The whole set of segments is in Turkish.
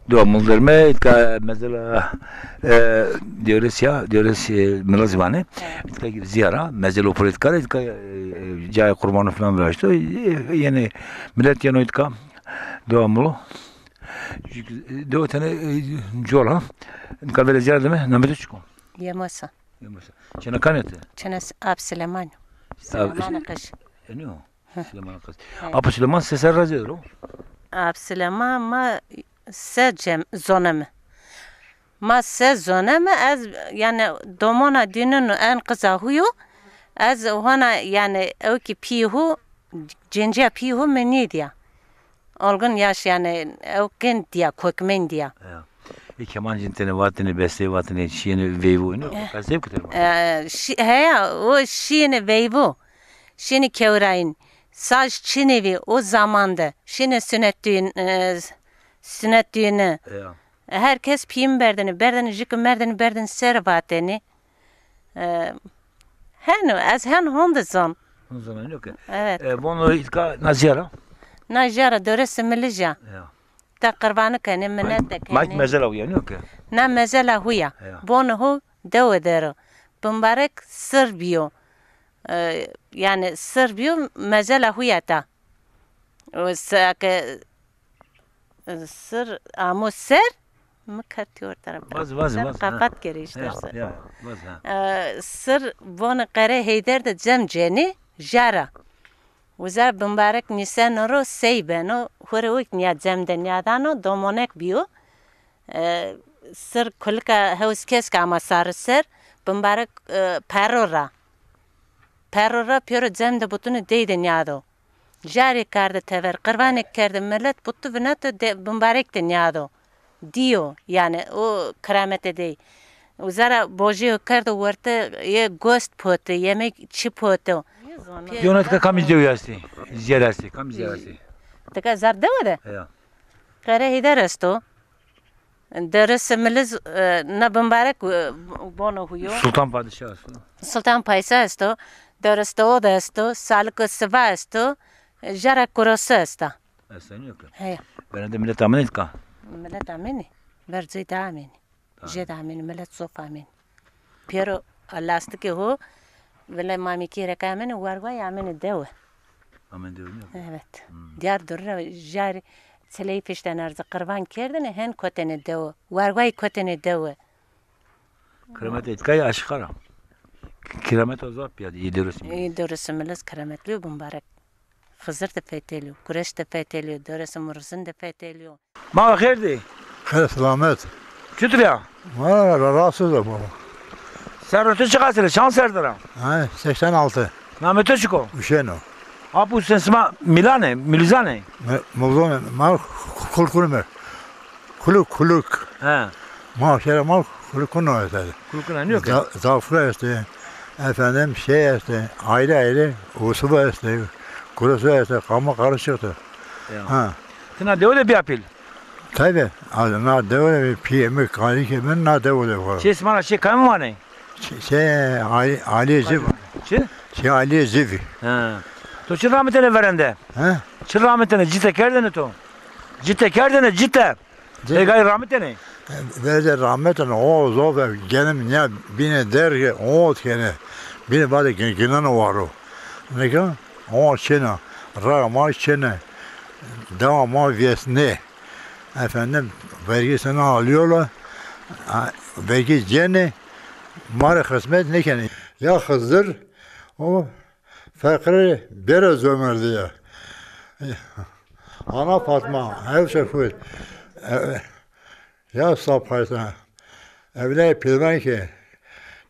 دوام درمه که مثلا diyoruz mülazimane ziyara mezelo politika caya kurbanı falan verişti yani millet yanıydı devamlı dört tane jola kabile ziyara değil mi namete çıkıyor Yemasa. Çene kanete Çene ab Süleyman. Süleyman kış. Ne o Süleyman kız Apo Süleyman sesler razı o Ab Süleyman ma secem zoneme. Ma se zoneme az yani domona dünün en kısa huyu az ona yani o ki pihu cenca pihu menidya. Olgun yaş yani o gen diya kokmen diya. Keman cintene vatini beste vatini şiini veyvu ne kasev kuterma. He o şiini veyvu. Şiini kevrain. Saç çinevi o zamanda şiini sünnet düğünü. Herkes piyim berdeni jikı berdeni servateni. Hen honda zon. O zaman yok. Evet. Bunu ilka naziyara. Najara döresi milija. Ta kurbanı kene minnet de kene. Mike mesela yani yok. Na mesela huya. Bunu hu devedero. Bumbarek Sırbiyo. Yani Sırbiyo mesela huya ta. O sake sır amo ser mi katıyor tarafı. Vaz. Kapat geri işte. Vaz. Sır bunu kare heyder de cemceni jara. Uzar mübarek Nisan ro seybeno huruk niya cemden yadano domonek biyo. Sır kulka haus keska ama sarı ser mübarek perora. Perora piyoro cemde butunu deyden yado. Jari kardı tever kırvanek kardı millet butu vinato mübarek den yado. Diyo yani o kramete dey. Uzara boji kardı vurte ye gost potu yemek çi potu. Yonatka kam izliyorsun? Ziyarası, kam ziyarası. Tıka zarda mı da? Ya. Kare hidar asto. Derse miliz na mübarek bono huyo. Sultan Padişah. Sultan Paysa asto. Derste o da asto. Sağlık sıva asto. Jara kurosu asto. Sen yok. He. Ben de millet amin etka. Millet amini. Verzi da amini. Jed amini millet sof amini. Pero lastik ho. Valla mami ki rekameni vargay amini dewe. Amin diyor mu? Evet. Diğer durra jari seley fişten arzı kurban kerdine hen kotene dewe. Vargay kotene dewe. Keramet etkayı aşkara. Keramet o zaman piyade yediyoruz. Doğrusu milis kerametli mübarek. Hızır da fetheliyor, Kureş da fetheliyor, doğrusu Mursun da fetheliyor. Ma khairdi. Khair selamet. Çütüya. Valla rahatsızım baba. Sen öte çıkarsın, şans erdara. Ha 86. Namete çıko. Üşeno. Apu sen sma Milane, Milizane. Mevzun mal kulkunumer. Kuluk. He. Ma şere mal kulukunu ötedi. Kulukuna ne yok ya? Zafra işte. Efendim işte. Ayrı. Usubu işte. Kurusu işte. Kama karışıktı. Ha. Tina de bir apel. Tabii. Na devre bir piyemi kani ki ben na devre var. Şey smana şey kaymı var ne? Ali Ziv. Ali Ziv. He. To çı rahmetine verende. He? Çı rahmetine cite kerdene to. Cite kerdene cite. Egay rahmetine. Verde rahmetine o zobe genim ne bine der ki o kene. Bine bade genano var o. Ne ki? O çene. Rama çene. Devamı vesne. Efendim vergisini alıyorlar. Vergi cene. Mara hizmet ne kene? Ya Hızır o fakiri biraz ömür diye. Ana Fatma ev şefir. Ya sapaysa. Evle pilmen ki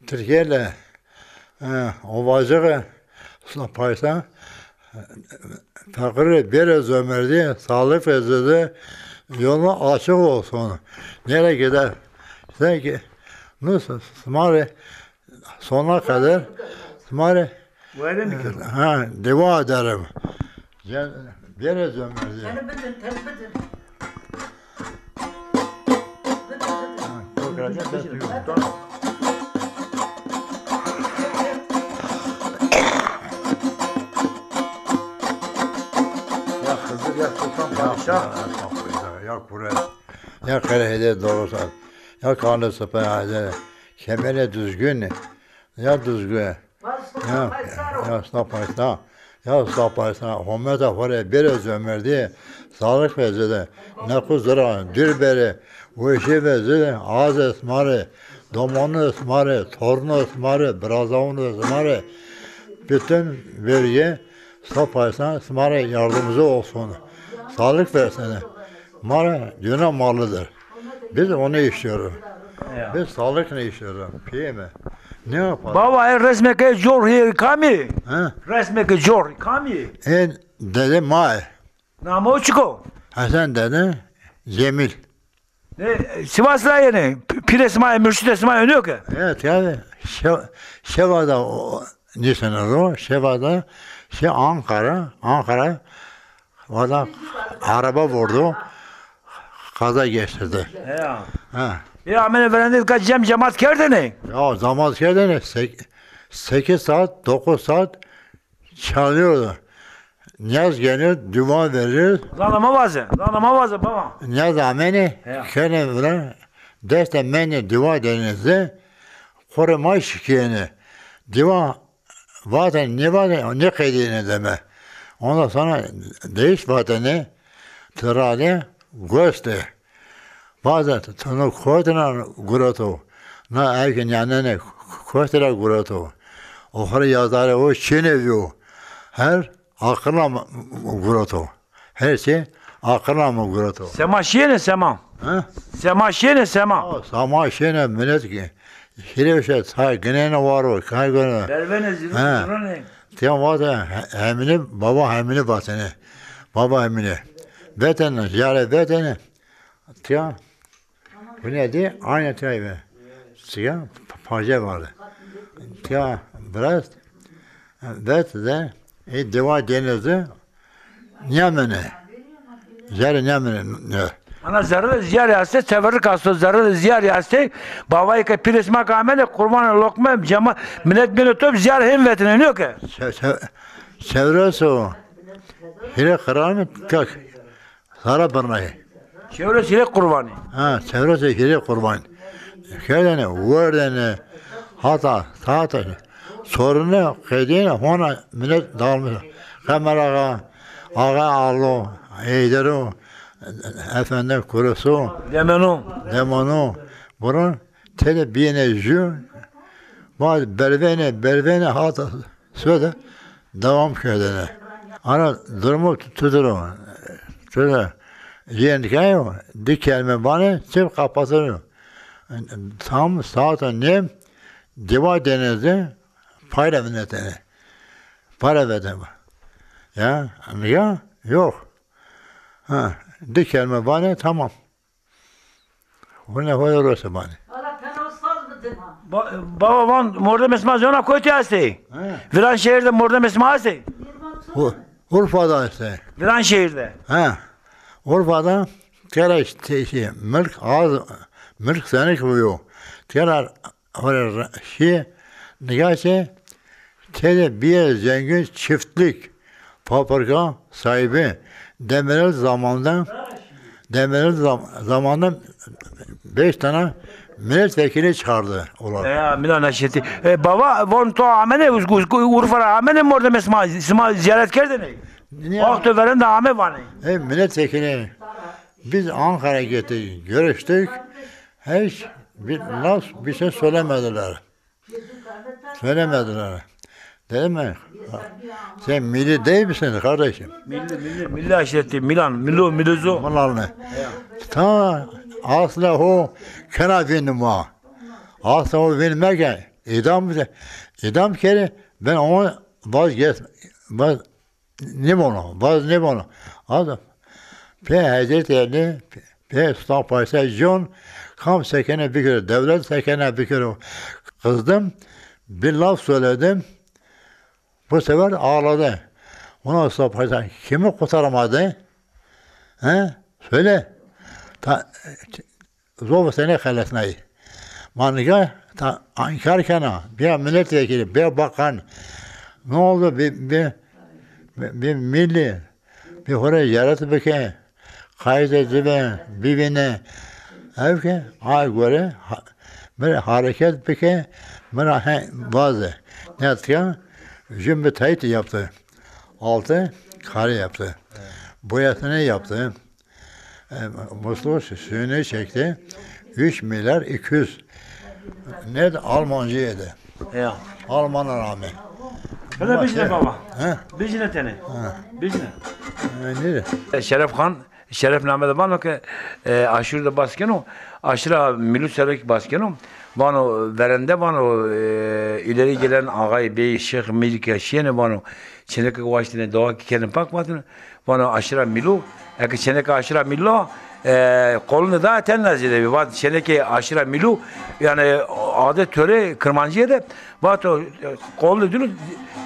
Türkiye'yle o vacığı sapaysa fakiri biraz ömür diye sağlık veziri yolu açık olsun. Nereye gider? Sanki nasıl? Smare sonuna kadar smare ha dua ederim. Biraz ömür diye. Ya Hızır ya Sultan Padişah. Ya Kur'an. Ya karehede doğrusu. Ya kanlı sıpaya. Kemere düzgün. Ya düzgün. Ya sapaysa. Ya sapaysa. Hommeta fare biraz ömerdi. Sağlık vezede. Ne kuzura. Dürberi. Bu işi vezede. Az esmarı. Domonu esmarı. Torunu esmarı. Brazavunu esmarı. Bütün vergi sapaysa esmarı yardımcı olsun. Sağlık versene. Mara dünya malıdır. Biz onu istiyoruz. Biz sağlık ne istiyoruz? Değil mi? Ne yapalım? Baba resmeke jor hier kami. Ha? Resmeke jor kami. Dedi May. Namo çiko. Hasan dedi Cemil. Sivas'la yeni. Pires may, mürşit may önüyor ki. Evet yani Şeva'da nisanır o. Şeva'da Ankara orada araba vurdu. Kaza geçirdi. Ya. Ha. Ya beni verendik kaç cemaat kerdini. Ya zaman şeyden 8 saat 9 saat çalıyordu. Niyaz geliyor, dua verir. Zanama vazı baba. Niyaz ameni, kene veren, deste meni dua denizde, koruma şikiyeni. Dua, vaten ne kaydını deme. Ondan sonra değiş vateni, tırade, göster. Bazen tonu koyduna gurato. Na erken yanene koyduna gurato. Oğru yazarı o çiğneviyor. Her akılla gurato. Her şey akılla gurato. Sema şiene sema. Ha? Sema şiene sema. Sama şeyine millet ki. Hirevşe say gene var o. Kay gene. Dervene zirvene. Tiyam var baba hemini batene. Baba hemini. Vetene, ziyare vetene. Tiyam. Bu neydi? Aynı teybe. Siyah parça vardı. Siyah biraz de deva denizde Nyamene. Zerre Nyamene. Ana zarı ziyar yaste, severir kasto zarı ziyar yaste. Babayı ke piresma kamene kurban lokma cema millet beni top ziyar hem vetene ne ki? Çevresi o. Hire kırar mı? Tak. Sara bırnayı. Çevresiyle kurbanı. Ha, çevresi hire kurban. Şeydene, vardene, hata, sorunu, kediğine, ona millet dağılmış. Kameraga, ağa ağlı, eğderi, efendim kurusu, demonu, bunun telebiyene jü, bazı bervene hata, söyle, devam köydene. Ana durumu tuturum. Yendik dikelme bana çift kapatıyor. Tam saat annem diva denizde para minetene. Para verdim. Ya yok. Ha dikelme bana tamam. Bu ne oluyorsa bana. Baba van morda mesma zona koytu yasti. Viran şehirde morda mesma asti. Urfa'da işte. Viran şehirde. Ha. Urfa'da kere işte mülk seni koyuyor. Kere oraya nigahse tede bir zengin çiftlik fabrika sahibi Demirel zamandan 5 tane milletvekili çağırdı onlar. Ya Milan aşeti. Baba von to amene Urfa'ra amene morda mesma ziyaret kerdine. Vakti veren de ame var. Milletvekili biz Ankara'ya gittik, görüştük. Hiç bir şey söylemediler. Değil mi? Sen milli değil misin kardeşim? Milli aşireti, Milozo. Bunlar ta asla o kenafinin var. Asla o bilmek idam kere ben onu ne bunu? Adam. Pe Hazreti Ali, pe Sultan Faysal John kam sekene bir kere, devlet sekene bir kere kızdım. Bir laf söyledim. Bu sefer ağladı. Ona Sultan Faysal kimi kurtaramadı? He? Söyle. Zor sene halesine. Manıga ankarken bir milletvekili, bir bakan ne oldu bir milli bir oraya yaratı beke kayda dibe bibine evke ay göre böyle hareket peki böyle bazı ne yaptı? Jümbe tayt yaptı. Altı kare yaptı. Boyasını yaptı. Musluğu suyunu çekti. 3 milyar 200. Ne de Almancı yedi. Ya. Alman'a rağmen. Hele bijne baba. He? Bijne tane. Bijne. Ne? Şeref namede bana ki aşırı baskeno, aşırı milu serek baskeno. Bana verende bana ileri gelen ağay bey şeyh milke şene bana çeneke vaştine doğa ki kendin bakmadın. Bana aşırı milu, eki çeneke aşırı milu kolunu da tenlezi de bir çeneke aşırı milu yani adet töre kırmancıya da vato kolunu dünü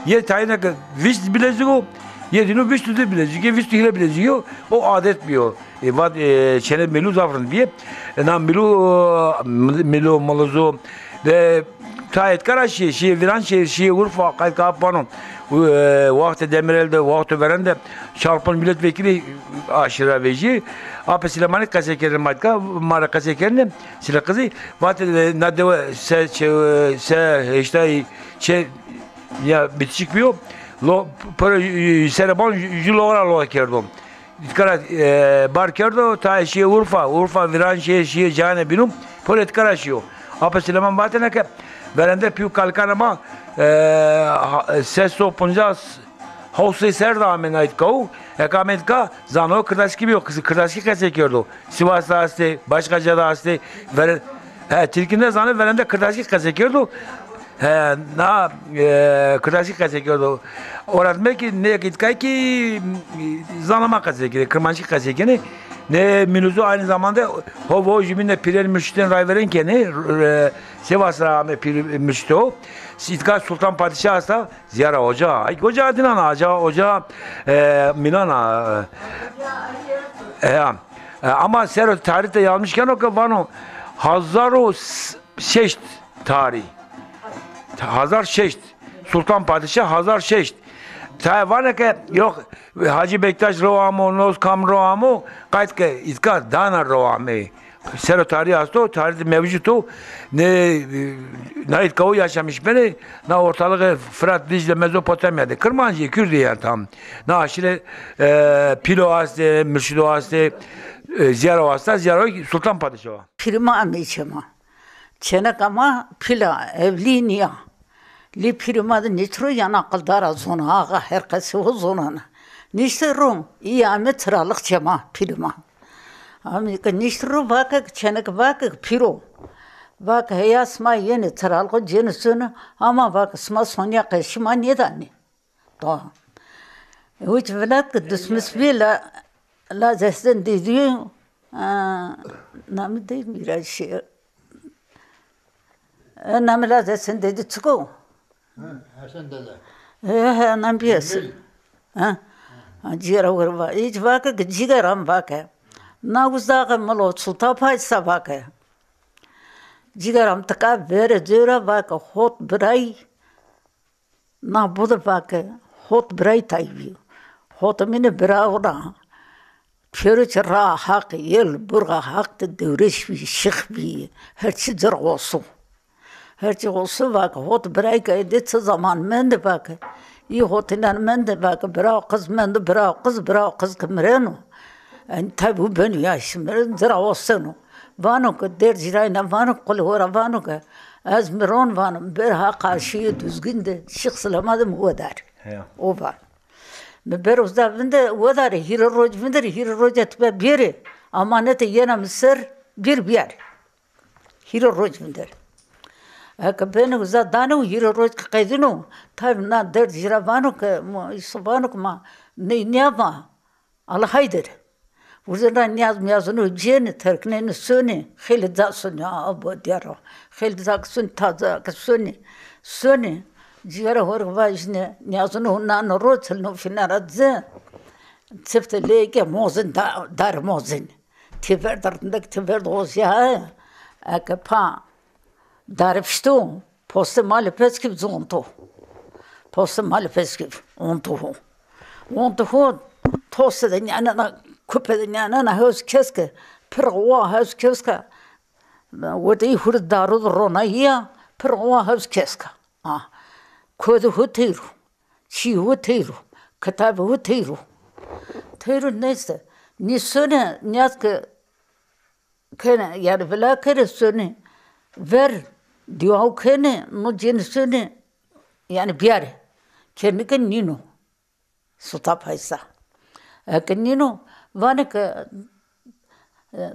ye tayına ki viş bileziği yedinu viş tutu bileziği viş tuhile bileziği o adet biyo vad çene milu zavrın diye nam milu malozo de tayet karaşi şi viran şi urfa kay kapanın vakti demirelde vakti verende şarpın milletvekili aşırı veji apesile manik kasekerin matka mara kasekerin sila kızı vakti nadeva se işte ya bitişik biyo lo para serabon julora lo kerdom itkara bar kerdo ta şi urfa viran şi jane binum polet karaşio apesile man batene ke verende piu kalkanama ses opuncas Havsi Serdam'ın ait kavu, ekamet ka zano kırdaşki bir yok, kırdaşki kasekiyordu. Sivas'ta hastı, Başkaca'da hastı, Tilkinde zanı verende kırdaşki kasekiyordu. Na kırdaşki kasekiyordu. Orada belki ne gitkay ki zanama kasekiyordu, kırmancı kasekiyordu. Ne minuzu aynı zamanda hovo jimine pirer müşten ray veren keni Sivas rağme pir müşto Sitka Sultan Padişah hasta ziyara hoca ay hoca adına hoca Milana ama ser tarihte yazmışken o ki vano Hazaru Şeşt tarih Hazar Şeşt Sultan Padişah Hazar Şeşt var ki yok Hacı Bektaş roamı, Noz Kam roamı, kayıt ki itka dana roamı. Sero tarihi hasta, tarihte mevcutu ne itkavu yaşamış beni, ne ortalığı Fırat, Dicle, Mezopotamya'da, Kırmancı, Kürdü yani tam. Ne aşile Pilo hasta, Mürşido hasta, Ziyaro hasta, Ziyaro Sultan Padişahı. Pirma amiçema, çenek ama pila, evli niya. Li pirmadı nitro yana kıldara zona ağa herkesi o zonana. Nişte rum iyi amet sıralık çema pirma. Amerika nişte bakık çenek bakık piro. Bak heyasma yeni sıralık cenisini ama bak sma sonya kaşıma nedani. Doğru. Uç velat ki düşmüş bile la zesten dediğin namı değil biraz şey. Namı la zesten dedi çıkıyor. Hasan dede. Nam biyesin. Jira varva. İç vakı ki jigaram vakı. Na uzdağı malo sulta paysa vakı. Jigaram tıka vere jira vakı hot bray. Na buda vakı hot bray tayvi. Hot mine brawra. Pürüç ra hak yel burga hak de devreş bi şık bi. Her şey zor olsun. Her şey olsun bak, hot bırak edilse zaman mende bak. İyi hotinden mende bak, bırak kız mende bırak kız kımreno. Yani tabi ben yaşım, zira olsun. Vano ki dercirayna vano kulhora vano ki az miron vano berha karşıya düzgün de şıksalamadım o der. O var. Bir uzda vinde o der, hiro roj etme biri. Amanete yena mısır bir yer. Hiro roj vinde. Ben uzak danu hiro roj kaydını tabi na der jiravano ke isvano ma ne niyama Allah'aydır. Uzun niyazını ceni terkneni suni khil zasuni abu diaro khil zaksun taza kasuni suni jira hor vajne niyazını hunna rotel no finaradze tsifte leke mozin dar mozin tiver darındak tiver dozya akapa darfstu poste malpeskip zonto poste malpeskip onto toste de yani kupednya na höz keske perwa höz keska wadi hur daru rona ya perwa höz keska kod hutiru chi hutiru kitab hutiru tiru neyse ni söne nyaske kene yani vela kere söne ver diyor kene no jeni söne yani biare kendi ken nino suta paysa nino vanek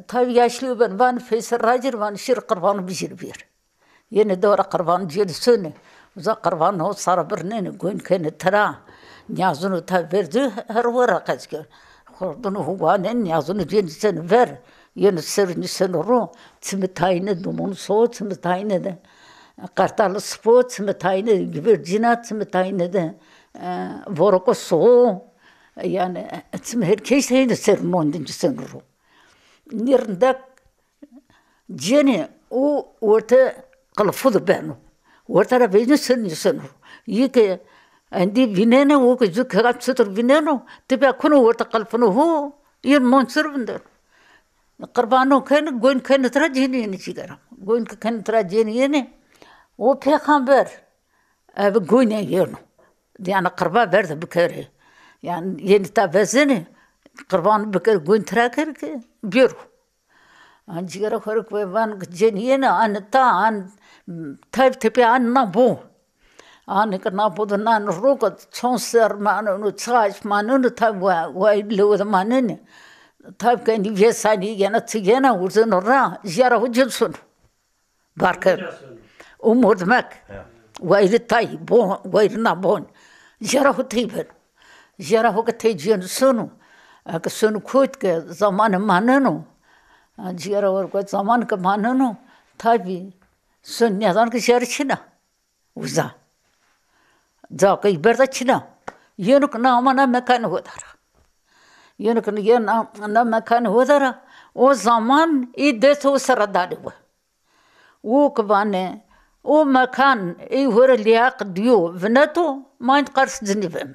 tabi yaşlı ben van feyser racir van şir qurban bijir bir yeni doğru qurban jeni söne uza qurban o sara birnene goyn kene tara nyazunu ta verdi her vara kaçke khordunu huvanen nyazunu jeni sen ver yeni sırni sen ro tmitayne dumun so tmitayne de kartalı spot tmitayne gibi cinat tmitayne de voroko so yani herkes heyde ser mondinci sen ro nirndak jeni o orta qalfudu benu orta beni sen yike andi binene o ke zukrat sutur bineno tibe kunu orta qalfunu ho yer monsur binder قربانو كان قوين كان تراجيني يعني شجرة قوين كان تراجيني يعني وبيخامبر بقوين يجينو دي أنا قربا برد بكره يعني يعني تابزني قربان بكر قوين تراكر بيرو عن شجرة خرق بيبان جيني أنا تا عن تايب تبي عن نابو أنا كنا بودنا نروق تونسر ما نو تساج ما نو تايب وايد لو ذمانين tabi kendi vesani gene tigena uzun ora jara hujulsun barker umurmak wayri tay bon wayri na bon jara hutiben jara hukatejin sunu ak sunu khut ke zaman manano jara or ko zaman ke manano tabi sunya dan ke sharchina uza za ke berda china yenuk na mana mekan hodara يمكن ين لما كان هذا وزمان يدته سرداري وكبانه ومكان يهور اللياق ديو بنته ما ينقرص جنبهم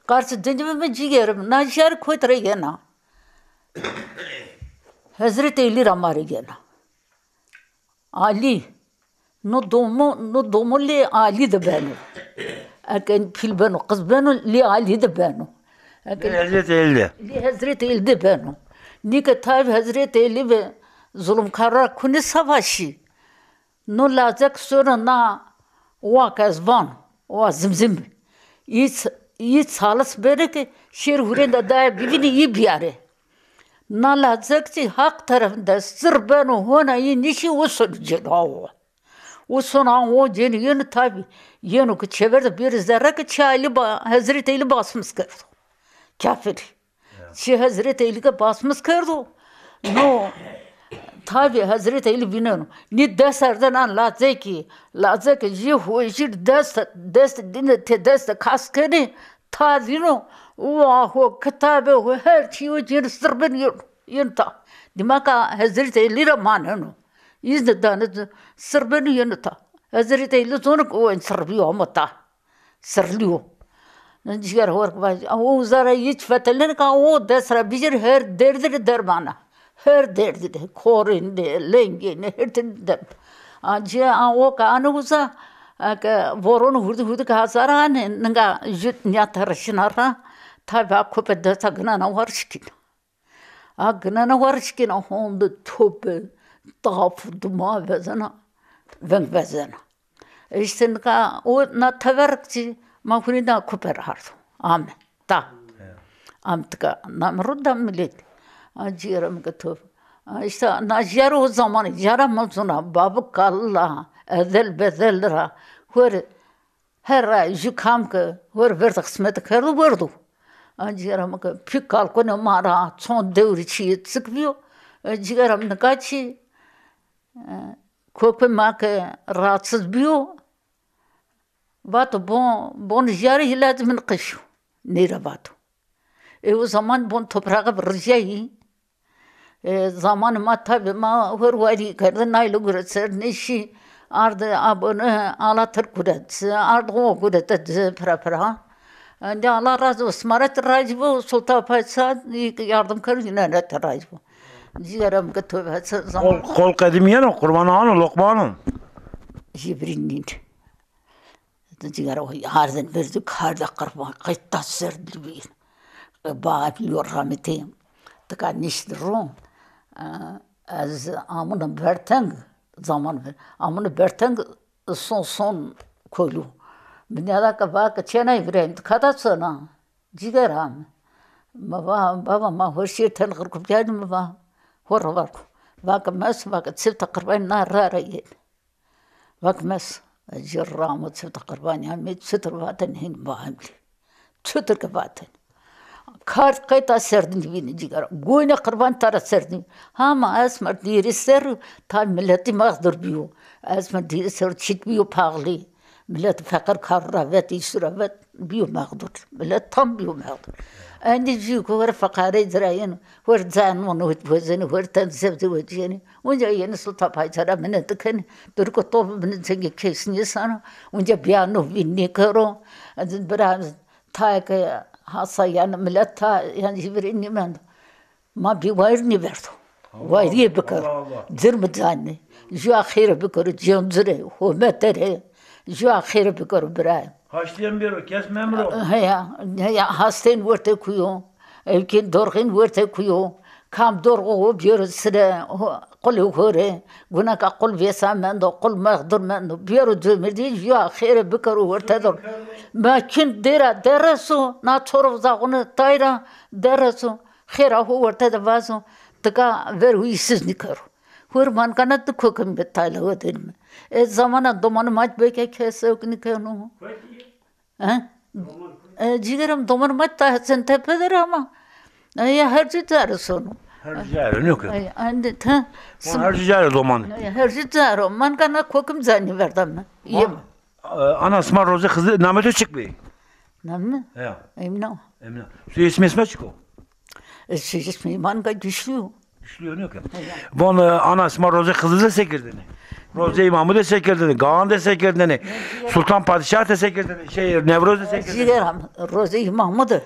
قرص جنبهم جيرم ناشر كوترينا حضرت علي رمارينا علي نضمو لي علي دبانو أكن في البنو قصبانو لي علي دبانو Hazreti İldi benu. Nika tabi Hazreti İldi ve zulümkarlar kuni savaşı. No lazak sonra na vakazvan, o zimzim. İyi salas bere ki şer hurenda da bivini iyi biyare. Na lazak ki hak tarafında sır benu hona iyi nişi usul cedavu. Usuna o ceni yeni tabi yeni ki çevirdi bir zerre ki çaylı Hazreti İldi basmış kırdı. Kafir. Şey Hazreti Ali'ye basmış kırdı. No, tabi Hazreti Ali bilmiyorum. Ni derslerden an lazı ki jihu işir ders dinle te ders kaskeni tazino o kitabı o her şey o cir sırbın yunta. Demek Hazreti Ali ramanı. İzne danı sırbın yunta. Hazreti Ali sonra o sırbiyo amata sırliyo. نجار هورك باج أو زارا يتفتلن كأو دسرة بيجر هر درد درمانا هر درد ده كورين ده لينجين هر در أجي أو كأنو وزا ك ورون هود كهزاران نعا جت نيات هرشنارا تابع كوبد تاعنا نوارشكين أغنا نوارشكين هم ده توب طاف دما بزنا ون بزنا إيشتنكا أو نتفرقتي ما كنا كبر هارو آمين تا آمتك نمردا مليت أجيرم كتوب إيشتا نجارو زمان جارا مزونا باب كلا أذل بذل را هور هر جكام ك هور برد قسمت كردو بردو أجيرم ك بيكال كنا مارا صون دوري شيء تسكبيو أجيرم نكاشي كوب ما ك راتس بيو باتو بون جاري لازم نقشو نيرا باتو ايو زمان بون تبراغ برجاي زمان ما تاب ما هور واري كردن نايلو غرسر نشي ارد ابون على تركودت ارد غو غودت فرا Yani Allah razı olsun. Marat razı bu Sultan Paşa yardım kırın yine net razı bu. Ciğerim götü zaman. Kol kadimiyen o kurban anı lokmanın. Jibrinin. Ciğer o hardan verdik harda kırma. Kayıtta serdi bir. Bağırıyor rahmetim. Tıka niştirum. Az amına berteng zaman ver. Amına berteng son koylu. Dünyada kabak çenay vrem kadatsana. Ciğeram. Baba ma hoşir tel kırıp geldim baba. Hor var. Bak mes bak çift kurban nar rayet. Bak mes جرام وتصير قربان يعني ستر واتن هين باهملي ستر كباتن كار قيتا سردني بين جيجار قوينا قربان ترى سردني ها ما اسمر دير السر تاع ملتي ما اقدر بيو اسمر دير السر تشيك بيو باغلي ملت فقر كارافات يسرافات بيو ما اقدر ملت طم بيو ما اقدر عندي جيك ور فقاري زراين ور زان ونوت وزن ور تنزبت وجيني وجاي سلطة باي ترى من تكن تركو طوب من تجي كيسني سنة وجا بيانو بيني كرو برا تايك هاسا يعني ملتا يعني جبريني من ما بيوايرني برضو وايري بكر زرم زاني جو اخير بكر جون زري هو متره جو اخير بكر براي Haşlayan bir o kes memuru. Ya hasten vurte kuyo. Evkin dorgin vurte kuyo. Kam dorgo bir sıra kulu hore. Guna ka kul vesa mendo kul mağdur mendo. Bir cömerdi ya ahire bikaru vurte dor. Makin derasu na çorov zağını tayra derasu. Khira hu vurte de vazo. Tıka ver huysiz nikaru. Hurman kana tık hukum betayla hodin. Zamana domanı maç beke kese yok nikanu. Ciğerim doman maç ta sen tepedir ama. Ya her cüzarı sonu. Her cüzarı yok. Andi ta. Her cüzarı doman. Her cüzarı. Man kana kokum zani verdim. Yem. Anasma roze kızı namete çıkmıyor. Namne? Ya. Emna. Emna. Su ismi çıkıyor. Su ismi man ga güçlü. Güçlü yok ya. Von anasma roze kızı da sekirdini. Roze imamı da sekirdini. Gağan da sekirdini. Sultan Padişah da sekirdini. Nevroz da sekirdini. Ciğerim roze imamı da.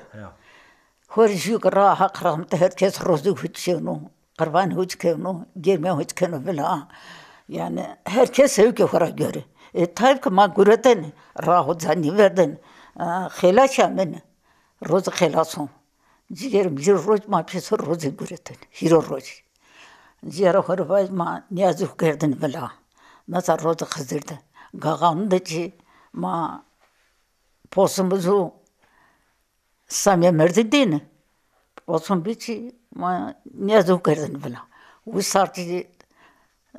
Horjük raha kramte herkes roze hüçkenu. Kurban hüçkenu. Girme hüçkenu bila. Yani herkes sevki hora göre. Tayyip ki ma güreten rahu zani verdin. Khilaşa men. Roze khilasun. Ciğerim bir roz ma pesi roze güreten. Hiro roz. Ciğer horvay ma niyazı kerdin bila. Mesela roze kızdırdı. Gağanı da ki ma posumuzu samya merdi değil. Posum biçi ma niyazı kerdin bila. Bu sartı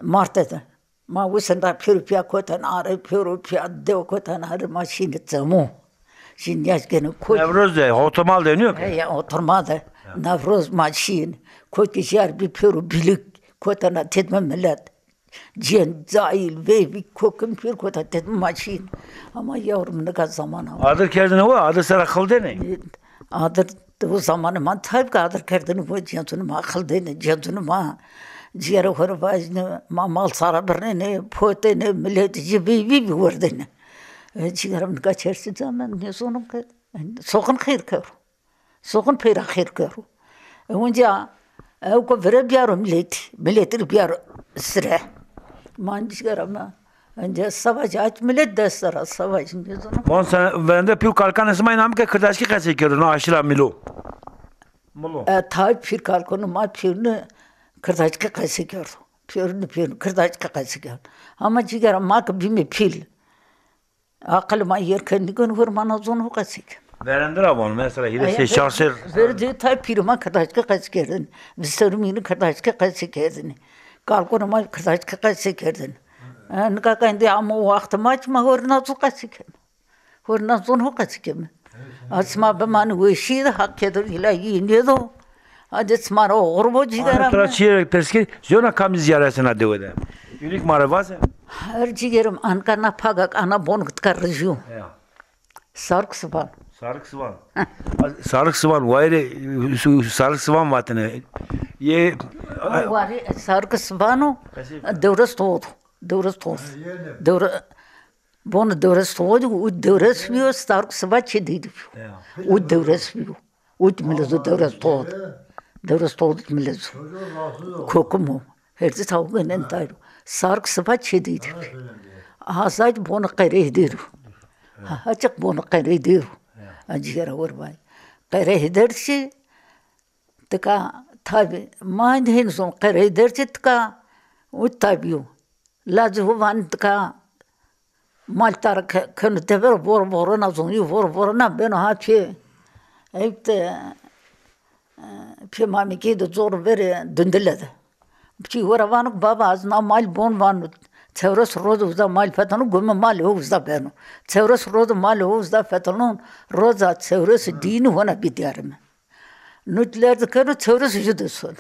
martede. Ma bu senda pürüpya kotan arı pürüpya dev kotan arı ma şimdi zamu. Şimdi yaşken koy. Nevroz de otomal deniyor ki. Ya oturma da. Nevroz ma şimdi. Koy ki yer bir pürü bilik kotana tedme millet. Cen zahil ve bir kokum pür kota tedme maşin. Ama yavrum ne kadar zaman ama. Adır kerdine o adır sana akıl dene. Adır o zamanı man tayyip ki adır kerdine o cenzunu ma akıl dene. Cenzunu ma ciğeri horvajne ma mal sara birne pote ne millet cibi bir vurdene. Ciğerim ne kaçersin zaman ne sonum ki. Sokun khir kör. Sokun peyra khir kör. Önce o ko vere biyarım millet biyar sıra. Man ciğerim önce savaş aç millet destara savaş ne sonum. Von sen vende piu kalkan esmayın amke kırdaşki kaçı kerdin o aşıla milo. Molo. Tayyip pir kalkonu ma pirni kırdaşki kaçı kerdin. Pirni kırdaşki kaçı kerdin. Ama ciğerim ma ki bimi pil. Akıl ma yerken nikon hurmana zonu kaçı kerdin. Verendir abon mesela hile şahsır. Verdi tayyip pirima kırdaşki kaçı kerdin. Vistörümini kırdaşki kaçı kerdin. Kalkonu ma kırdaşki kaçı kerdin. Nika kendi ama o vakti maç ma hurna zu kaçı kerdin. Hurna zonu kaçı kerdin. Asma beman vişi de hak edir ilahi ne do. Hadi smara orbo ciğerim. Traçiye perski zona kamiz ziyaretine devede. Yürik maravası. Her ciğerim ankana pagak ana bonut karıcı. Sark sıvan. Sarık sıvan. Sarık sıvan. Vayre sarık sıvan vatını. Ye. Vayre sark sıvanu. Devres toğdu. Devres toğdu. Devre Bunu devres oldu, o devres biliyor, stark sıvat çediydi. O devres biliyor. O millet devres oldu. Devres oldu millet. Kokumu. Herzi tavuğun en tayru. Sark sıvat çediydi. Hazaydı bunu kayre ediyor. Açık bunu kayre ediyor. Acıra var bay. Kayre ederse tıka tabi. Mağın henüzün kayre ederse tıka o tabiyo. Lazı van tıka maltar kanı teber vor nazon vor na ben haçı. Eyte pemami ki de zor vere döndüledi. Pçi varavanık baba azna mal bon van çevres roz uzda mal fetanı gömme mal uzda beno. Çevres roz mal uzda fetanın roza çevres dini hona bidiyarım. Nutler de kanı çevres yüdüsün.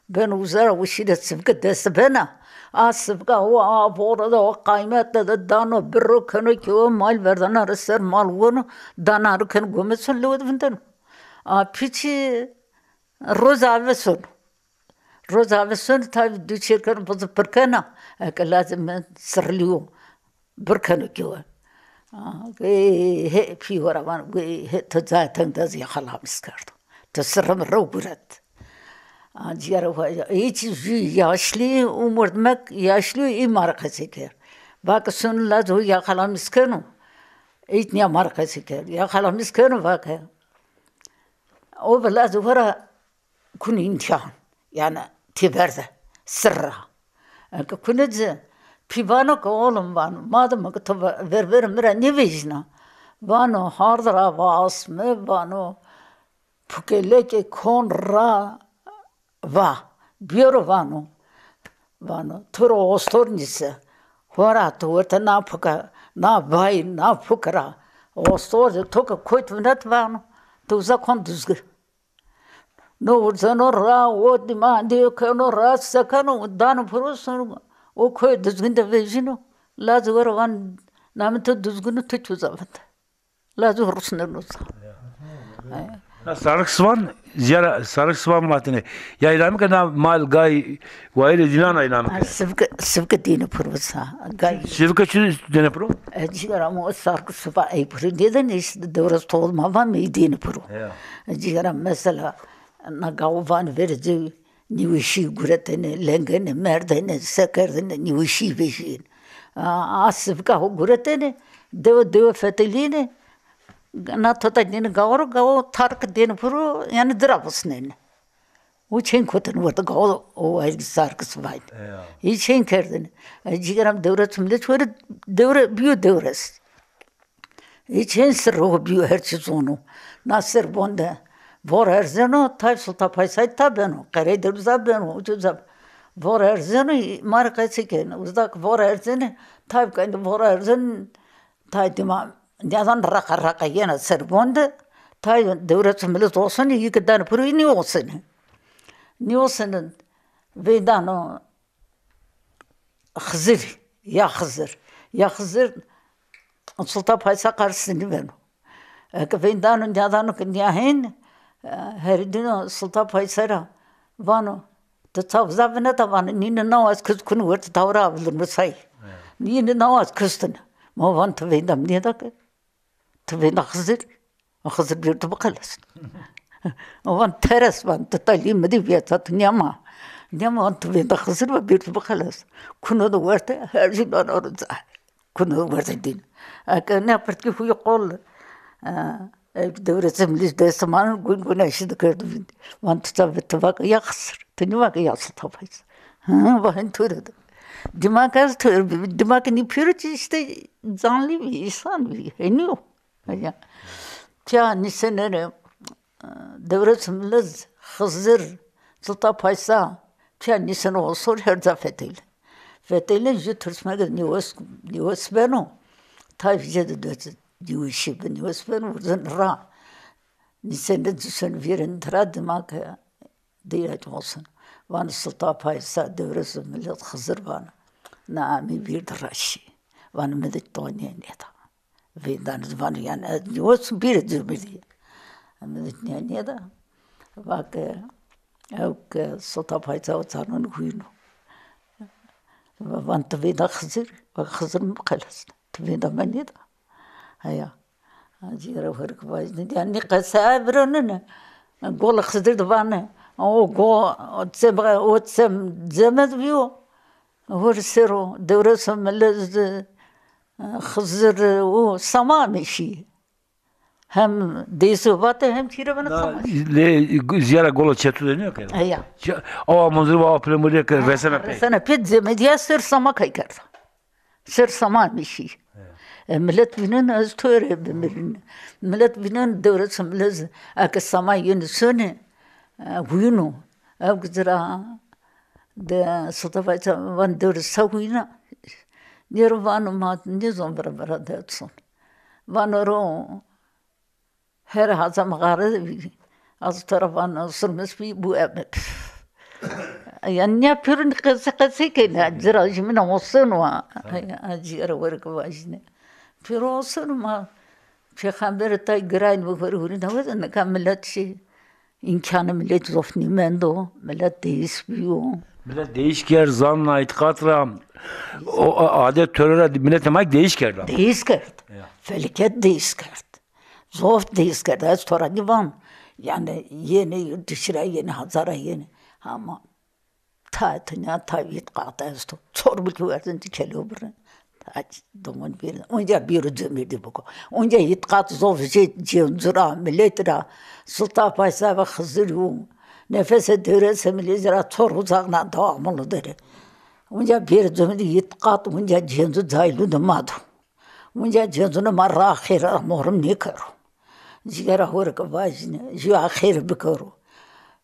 Ben uzara o şiret sıvkı desi bena. Asıvka o borada o kıymette de dano birro kanı ki o mal verdan arasır mal onu danarı kanı gömesin lüved vinten. Pçi roz avesun. روز آویسون تا دوچه کن باز برکنه که لازم من سرلیو برکنه کیوه که پیوره وان که تجای تندازی خلاص کرد تسرم رو برد جیاره هیچ یاشلی عمر مک یاشلی این مرکزی کرد باک سون لازم یا خلاص کنه ایتنیا مرکزی کرد یا خلاص کنه باکه او لازم ورا کنی انشان yani tiberde sırra. Kunedze pivano ka oğlum vano madem ki tabi ver mira ne vejna vano hardra vas me vano pukele ke konra va bioro vano turo ostornise hora tuerta na puka na vai na pukra ostor de toka koyt vinat vano tuza konduzgu no zano ra o dimandi kano ra sakano dan purusun o koy düzgün de vejino lazı var van namı düzgünü tutuzavat lazı rusner Sarık Sıvan, ziyara Sarık Sıvan matine. Ya ilamı kana mal gay vaire dilana ilamı. Sıvkı dini purvasa gay. Sıvkı şu dine pro? Cigaram o Sarık Sıva ay puru neden işte devres tolma var mı dini puru. Cigaram mesela nagavan verdi nivişi guretene lengene merdene sekerdene nivişi beşin. Asıvka o guretene dev feteline na totadine gavro tark dine puru yani drabusnen. O çen kotun vardı gav o ay sarkıs vay. İyi çen kerdene. Cigaram devret millet var devre büyü devres. İyi çen sırrı büyü her şey onu. Nasır bonda. Vor erzeno tay sulta paysay tabeno kare derza beno ucuza vor erzeno markası ken uzdak vor erzeno tay kind vor erzen tay dima yazan raka yena serbonda tay devlet millet olsun yıkıdan puru ni olsun vedano Hızır ya Hızır sulta paysa karşısını beno vedano yazan kınyahin her dino sulta paysara vano da tavzavne da vano nine navaz kız kunu vart tavra avlur musay nine navaz kıztın ma van tvedam niye da tveda Hızır bir de bakalasın van teres van talim mediviyat nyama van tveda Hızır ve bir de bakalas kunu da vart her zaman orada kunu vart din ne pertki huyu qol devretim liste zaman gün eşit gördüm. Van tutabet bak yaksır. Teni bak yaksır tapayız. Van turdu. Dimak ni pürüç işte canlı bir insan bir. Heniyor. Ya. Tya nisenere devretim liz Hızır Sultan Paysa tya nisen olsun her zafetil. Fetil jütürsmede niwas beno. Tayfije de Diushi ben yospen uzun ra nisende düşen verin tradımak diyet olsun van sulta paysa devresi millet Hızır van nami bir draşı van medet toniye neta ve dan van yani yos bir dürbedi medet niye da bak yok sulta paysa otanın huyunu van teveda Hızır bak Hızır mı kalasın Tbinda manida. Haya. Jira hırk vajni. Yani qasa brunun. Gol khzdir dvane. O go o tsem zemed biyo. Hur siro devresem lez khzir o samamişi. Hem desubatı hem çirebana kamaş. Ziyara golo çetu deniyor ki. Haya. Ava munzuru ava plemuriye ki reseme pey. Sana pet zemediye sır sama kaykardı. Sır samamışi. Millet binin az töre bimirin. Millet binin devresem lez ak sama yunusunu. Huyunu. Ab gzira de sotavayta van devres huyuna. Nirvana mat nizam beraber detson. Vanoro her hazam garı az tarafan sırmış bir bu emek. Yani yapırın kısa kena zira jimina olsun wa acira varık vajne. Pir olsun ma peygamber tay grain bu hurun da vazan kamillet şey imkanı millet zofni mendo millet değişmiyor. Millet değişker, zanla, itikatla, o adet törere millet demek değişker. Değişker. Feliket değişker. Zof değişker. Az sonra givan. Yani yeni dışarı yeni hazara yeni. Ama taatına tavit qatazdı. Sorbu verdin dikeliyor bir. Taç domun bir. Onca bir cümledi bu. Onca itqat zof cenzura milletra sultan paysa ve xızırıyor. Nefese dörese milizra çor uzağına devamlı dere. Onca bir cümle itqat onca cenzu zaylu damadı. Onca cenzunu marra ahira morum ne karo. Jigara horka vajne, ju ahir bikaru.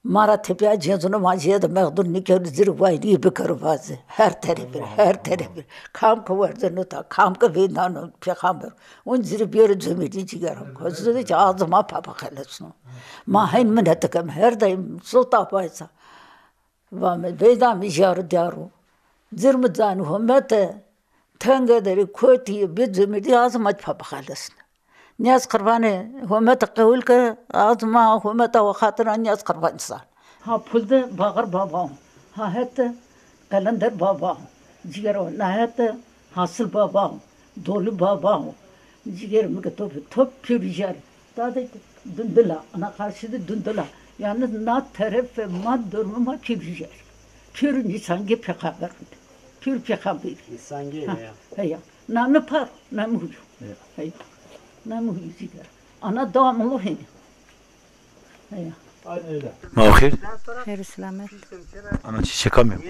Mara tepya cenzunu maciye de mağdur nikar zir vayri bikaru vazı. Her tarafı. Kam ka vardı nota, kam ka vendan peygamber. On zir bir cümle jigara. Kozdu hiç ağzıma papa kalasın. Mahin minnetkam her daim sultan paysa. Ve beyda mijar diyaru. Zir mizanu hümete. Tenge deri kötü bir cümle ağzıma papa kalasın. Niyaz kurbanı hümmet kavul ke azma hümmet ve hatıra niyaz kurban insan. Ha pulda bağır babam. Ha hatta kalender babam. Ciğer o nahayet hasıl babam. Dolu babam. Ciğer mi top pürjer. Daha da dundula. Ana karşıda dundula. Yani na taraf ve mad durma ma pürjer. Pür nisangi peygamber. Pür peygamber. Nisangi ya. Hayır. Namı par, namı huyu. Hayır. Namı yüzüyor. Ana devamlı hini. Hayır. Mahir. خير سلامات Ana çekamıyor.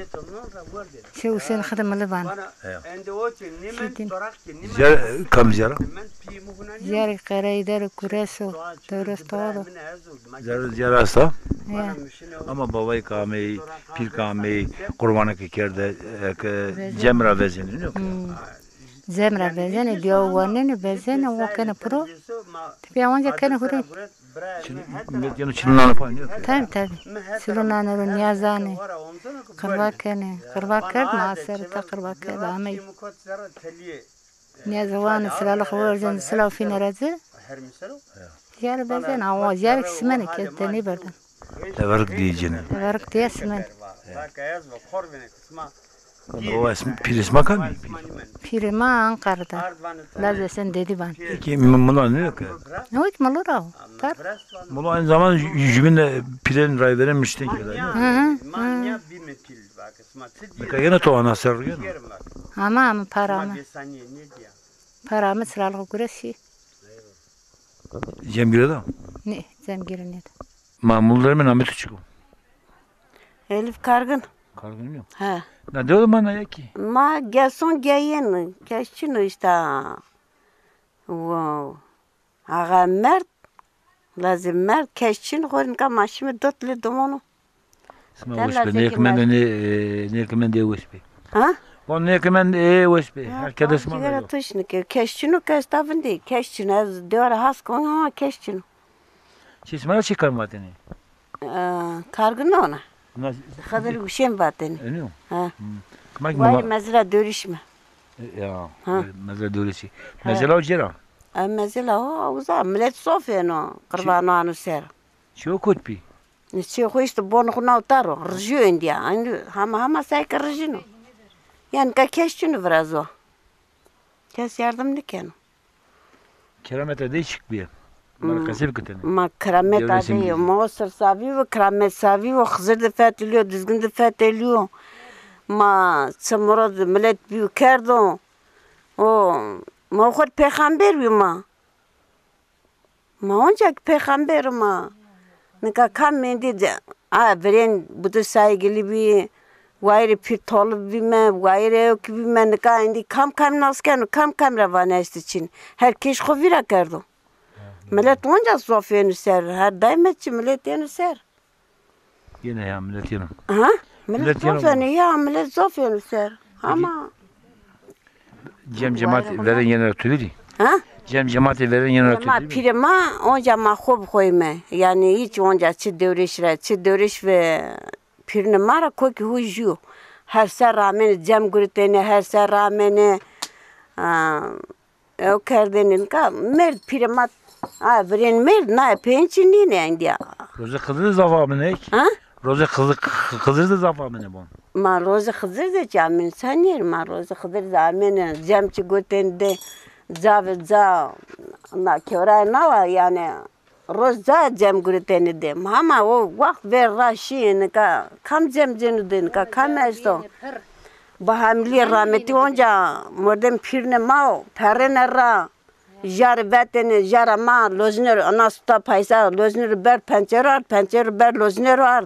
شو وسين خدم لبان Ziyara kam ziyara. زيارة قراي دار كوراسو دورس طوالو Ziyara hasta. يا Ama babayı kameyi, pir kameyi, kurbanı kekerde, cemra vezini yok. زمرة بزين اليو ونن بزين وكان برو تبي وانجا كان هوري Millet yanı çınlanı falan yok. تابي سلونا نرو نيازاني قربا كان مع سرتا قربا كان عمي نيازوان سلالة خورجن سلاو فينا رزي زيارة بزين عوا زيارة سمنة كتني بردن Teverik diyeceğine. تبارك تيا سمن Baba ismi, pir ismi kam. فيري ما أنقردا لازم سن ديدي بان Ki bunlar ne yok ya? نويت ملورا تار Bunu aynı zaman yüzümünle piren ray verilmişti ki. Ne kadar yine to ana sarıyor. أما paramı sıralı kurası Cemgirede. ne zemgirin yedi Mamullar mı namet çıkıyor. Elif Kargın. Kargın mı? Ha. Ne diyor bana ya ki? Ma gelson gelyen. Keşçin işte. Wow. Ağa mert. Lazım mert. Keşçin koyun ka maşımı dotlu domonu. Sma uspe. Ne kemen de uspe. Ha? Bu ne kemen uspe. Herkes sma. Sigara tuşnu ki. Keşçinu kestavın değil. Keşçin az diyor has kon ama keşçinu. Çismara çıkarmadın. Kargın ona. Nasıl? Kadar uşem batın. Öyle mi? Ha. Kamak Vay mı? mezra dörüşme. Ya. Ha. Mezra döresi. Mezra ucera. Mesela o uzak millet sofyano. Kırbano anu ser. Şu kutbi. Nisi işte bon kuna utaro. Rjio india. Hama sai ka rjino. Yani ka keşçinu vrazo. Kes yardım diken. Keramete değişik bir. Markası bir kıtını. Ma keramet Devresim adayı. gibi. Ma sır savi ve keramet savi ve hızır da fethediyor. Düzgün de fethediyor. Ma çamurad millet büyük kerdo. O ma khod peygamber bir ma. Ma ancak peygamber ma. Nika kam mendi de. Veren bu da saygılı bir. Vayre pir tolu bime, vayre yok bime. Nika indi kam nasken kam ravane ist için. Herkes kovira kerdo. Millet onca zofyenu ser. Her daimetçi millet yenu ser. Yine ya millet yanım. Ha? Millet Millet yanı zofyenu ya millet zofyenu ser. Ama Cem cemaat veren yener tüdürü. ha? Cem cemaati veren yener Ama tüdürü. pirema onca mahub koyma. Yani hiç onca çi dövreş ve pirine mara koki huju. Her ser rağmen cem gürtene her ser rağmen o kerdenin ka mer pirema veren mer na pençini ne india. Roza kızır zavamı ne? Ha? Roza kızır da zavamı ne bu? Ma roza Hızır da camin sanyer ma roza Hızır zamen cemçi gotende za na kevra na var yani roza cem gotende de ama o vakt ver raşin ka kam cem den ka kam esto bahamli rahmeti onca modem pirne ma perenera jar betene jar ma lozner anasta paisa lozner ber pencer ber lozner var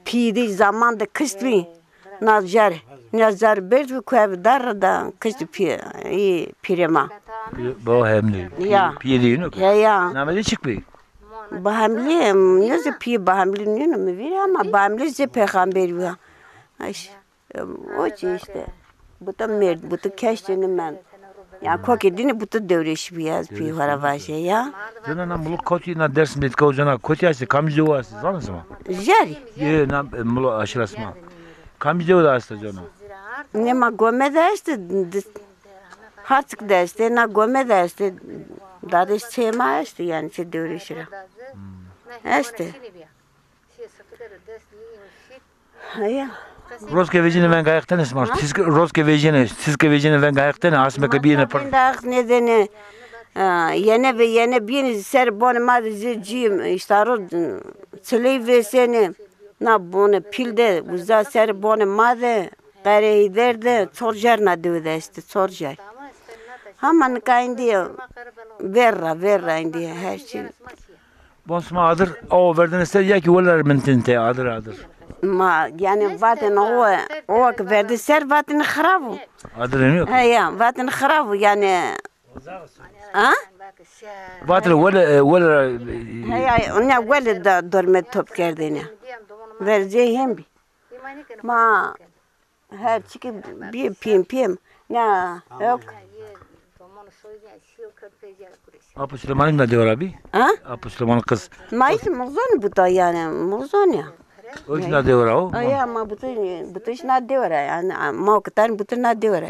pidi zaman da kıştı nazar berdu kuavdar da kıştı pirema Bu hemli. Ya. Piyediğin yok. ya Nameli çık bir. bahamli ne pi bahamli ne mi bir ama bahamli ze peygamber ya ay o işte bu da mer bu da keşteni ben ya kokidini bu da devreş bir yaz pi haravaşe ya Zena nam mulu koti na ders mit kozana koti asi kamizde o asi zanız mı? jari Ye nam mulu aşırasma. Kamizde o da asi zona. nema gome da işte harçık da işte na gome da işte da da sema işte yani şey devreşire işte ya Roske vecini ben gayaktan esmar. Siz roske vecini ben gayaktan asme kabine par. Pindak nedeni yene bir ser bon madzi cim iştaro çeley ve seni na bon pilde uza ser bon made gare iderde çorjar na devde işte çorjar. Haman kayndi verra indi her şey. Bonsma adır o verdin ister ya ki volar mentinte adır. Ma yani vaten o verdi ser vaten kharabu. Adır yok. Ya vaten kharabu yani. Ha? Vatır volar Hey, ona wale da dorme top kerdine. Verce hem bi. Ma her çıkı bir pim. Ya yok. Apu Süleyman'ın da diyor abi. Ha? Apu Süleyman'ın kız. Ma hiç muzon bu da yani muzon ya. O için de diyor o. Ya ma bu iş ne diyor yani ma katan bu ne diyor.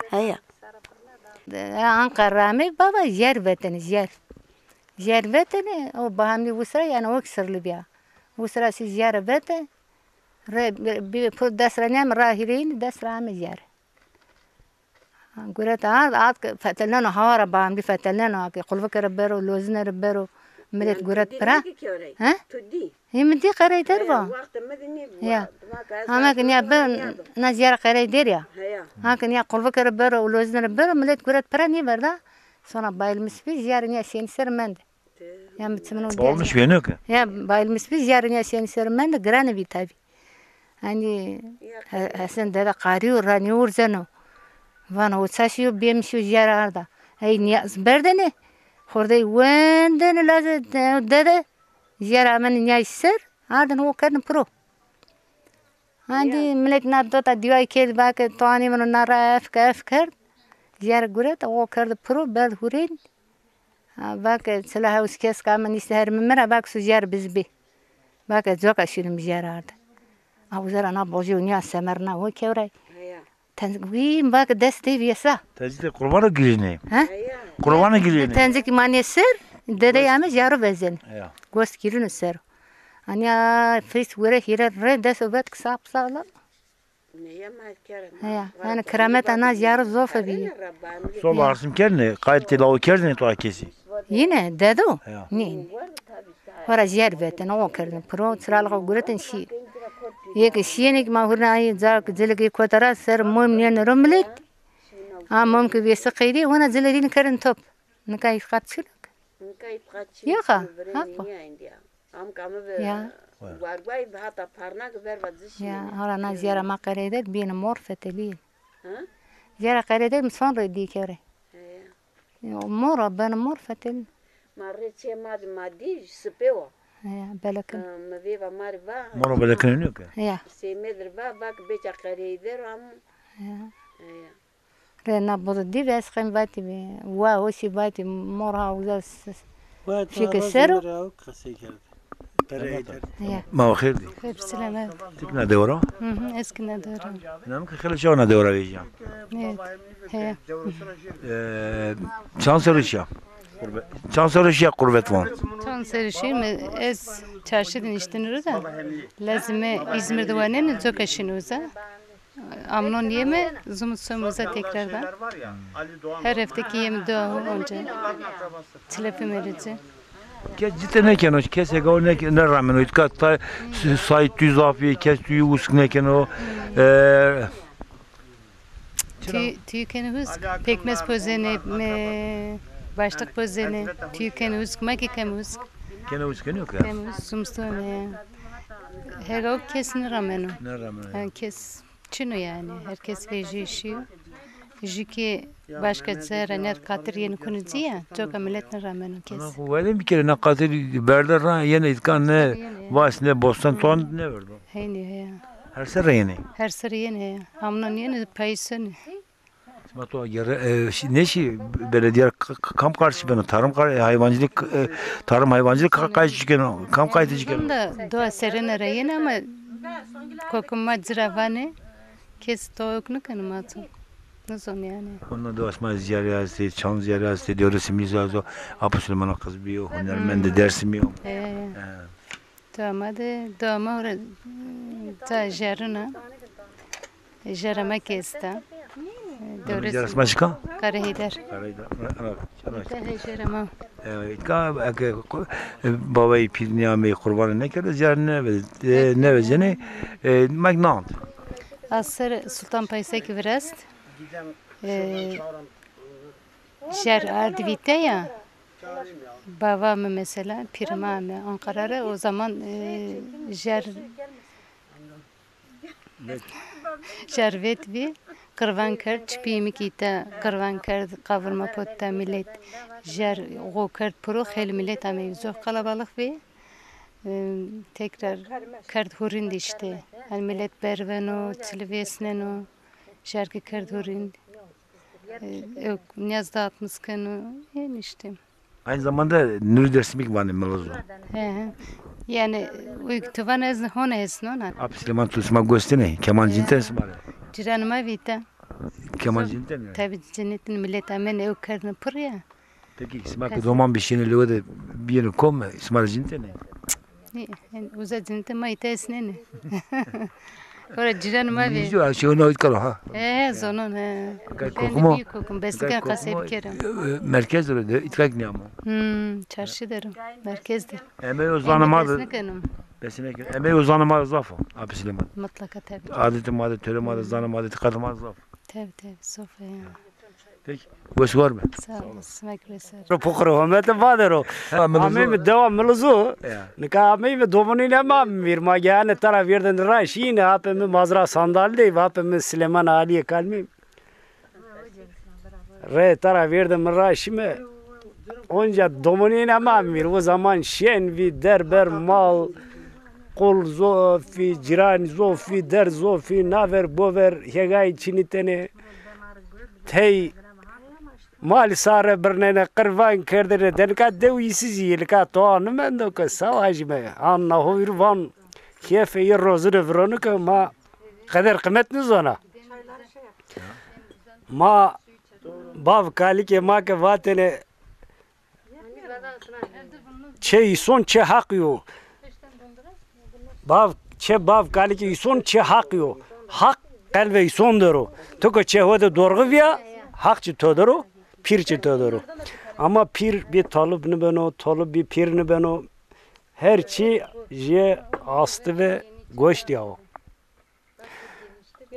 Hey. Ankara baba yer veteni yer. Yer veteni o bahamli usra yani o kısırlı bir. Usra siz yer vete. Bir desranem rahirin desrame yer. Gurat ad fetelnano havara bahamli fetelnano ki kulva kerabero lozne rabero millet gurat para. Ha? Himdi qaray derva. Ya. Ama kan ya ben naziyara qaray der ya. Ha kan ya kulva kerabero lozne rabero millet gurat para ni verda. Sonra bayılmış biz yarın ya seni sermende. Ya mitsimno Olmuş ve ne ki? ya bayılmış biz yarın ya seni sermende grane bir tabi. Hani Hasan dede qariyor rani urzano. Vana uçaşıyor bemşiyor yararda. Hey niyaz berdene. Hordey wendene lazı dede. Yaramen niyayser. Ardan o kadın pro. Hani millet nadota diyor ki bak toani mano nara afkar. Yar guret o kadın pro bel hurin. Bak silah uskes kamen ister memra bak sujar bizbi. Bak zoka şirin yararda. Avuzar ana boju niya semerna o kevray. Tanzim bak deste viyasa. Tezde kurbanı girine. Ha? Kurbanı girine. Tanzik mani ser dede yame yaro bezen. Ya. Gost kirinu ser. Anya fis were hira re desobet ksap sala. Ya yani keramet ana ziyarı zofa bir. Sol arsım kerne kayıt la o kerne to akesi. Yine dedo. Ya. Ne? Vara ziyar beten o kerdin. Pro sıralga guretin şi. Yek şiyenik ma hurna ay zak zilgi kotara ser mum niyen rumlik. Ha mum ki besi qeydi wana zilidin kerdin top. Nikay qatçılık. Yaka. Ya. Ya hala na ziyara ma qeredet bin mor fetelil. Ziyara qeredet sonra di kere. Mor ben mor fetel. Ya belakin. Moro belekene yok ya. Ya. Rena bodu di vesqem vati wa osi vati mor hauza. Şike sero. Ya. Ma xirdi. Hep selamet. Tipna devra. Eskine doğru. Nam ki khale şona devra vereceğim. Evet. He. Çansarışya. Çansarışya kurbet var. Ton serişi mi ez çarşıdan iştenir da. Lazım İzmir'de var ne çok aşınıza. Amnon yeme zumutsamıza tekrardan. Her haftaki yemi doğa önce. Telefon edici. Kes cidden ne keno kes ego ne ramen o itkat ta sait tüzafi kes tüyü usk ne keno Tüyken hüz pekmez pozene başlık pozene tüyken hüz maki kemüz keno usk yok ya. kemüz sumstone her o kesin ramen Ne ramen? kes çino yani herkes vejiyor. Jiki başka zerrener katır yeni kunucu ya çok ameliyatına rağmen o kes. Velim bir kere ne katil berder ra yine itkan ne vas ne bostan ton ne verdi. Heyni ya. Her sene yeni. Her sıra yeni ya. Amnon yeni payısını. Mato yarı ne şey belediye kam karşı ben tarım hayvancılık tarım hayvancılık karşı kam kayıtıcı Bunda doğa serene yeni ama kokuma ziravanı kes toğuknu kanımatı. Nasıl yani? Ondan da asma ziyareti, çan ziyareti diyoruz simlizazo. Apo Süleyman'a kız bir yok. Onlar de dersim yok. Tamam orada ta jarına. Jarama kesta. Jarasma çıkan? Karahider. Karahider. Jarama. Evet. Babayı pirniyame kurbanı ne kadar jarne ne vezene magnant. Asır Sultan Paysaki Virast. Jer Ardivite ya. Babam mesela Pirmame Ankara'da o zaman Jervet bir Kırvankar çpimi kita Kırvankar kavurma potta millet Jer Gokar pro hel millet amevzu kalabalık ve tekrar kart hurindi işte. Yani millet berveno, tilvesneno şarkı kart hurindi. Yok niyaz dağıtmış kanı yani işte. Aynı zamanda nuri dersimik var mevzu. Yani uykutuvan ez hona esnona. Abi Süleyman Tuzma göstene keman cinten var. Ciranıma vita. Keman cinten mi? Tabii cennetin millet amen ev karnı pır ya. Peki İsmail zaman bir şeyini lüvede bir yere kom İsmail cinten ne? Yani uza cennetin mayta esnene. Ora ciranıma vi. Niye şey onu utkalo ha? Zonun he. Kokumu. Kokum besken kasep kerem. Merkez orada itkak ne ama? Çarşı derim. Merkezdir. Emeği uzanamadı. Besine Besine emeği uzanamadı zafı. Abi Süleyman. Mutlaka tabii. Adeti madet, töre madet, zanı madet, kadın madet zafı. Tabii sofa ya. Peki. Boş var mı? Sağ olasın. Ekreser. Pokro hamete vadero. Ame devam mluzu. Nika ame domoni ne ma mirma gane tara verden raşine ape me mazra sandalde ape me Süleyman Ali kalmi. Re tara verden raşime. Onca domoni ne ma mir o zaman şen vi derber mal kol zofi ciran zofi der zofi naver bover hegay çinitene tey mal sare bernene qirvan kerdene denka devisiz yilka toan mendo ka savajme anna hoirvan keyf yerozunu vronuka ma kadar kıymet nizona ma bav kalike ma ke vatene çe son çe hak yo bav kalike son çe hak yo hak kalbe son duru. Tuko çehvede doğru via hakçı toduru, pirçi toduru. Ama pir bir talip ne beno, talip bir pir ne beno. Her şey je astı ve goşt ya o.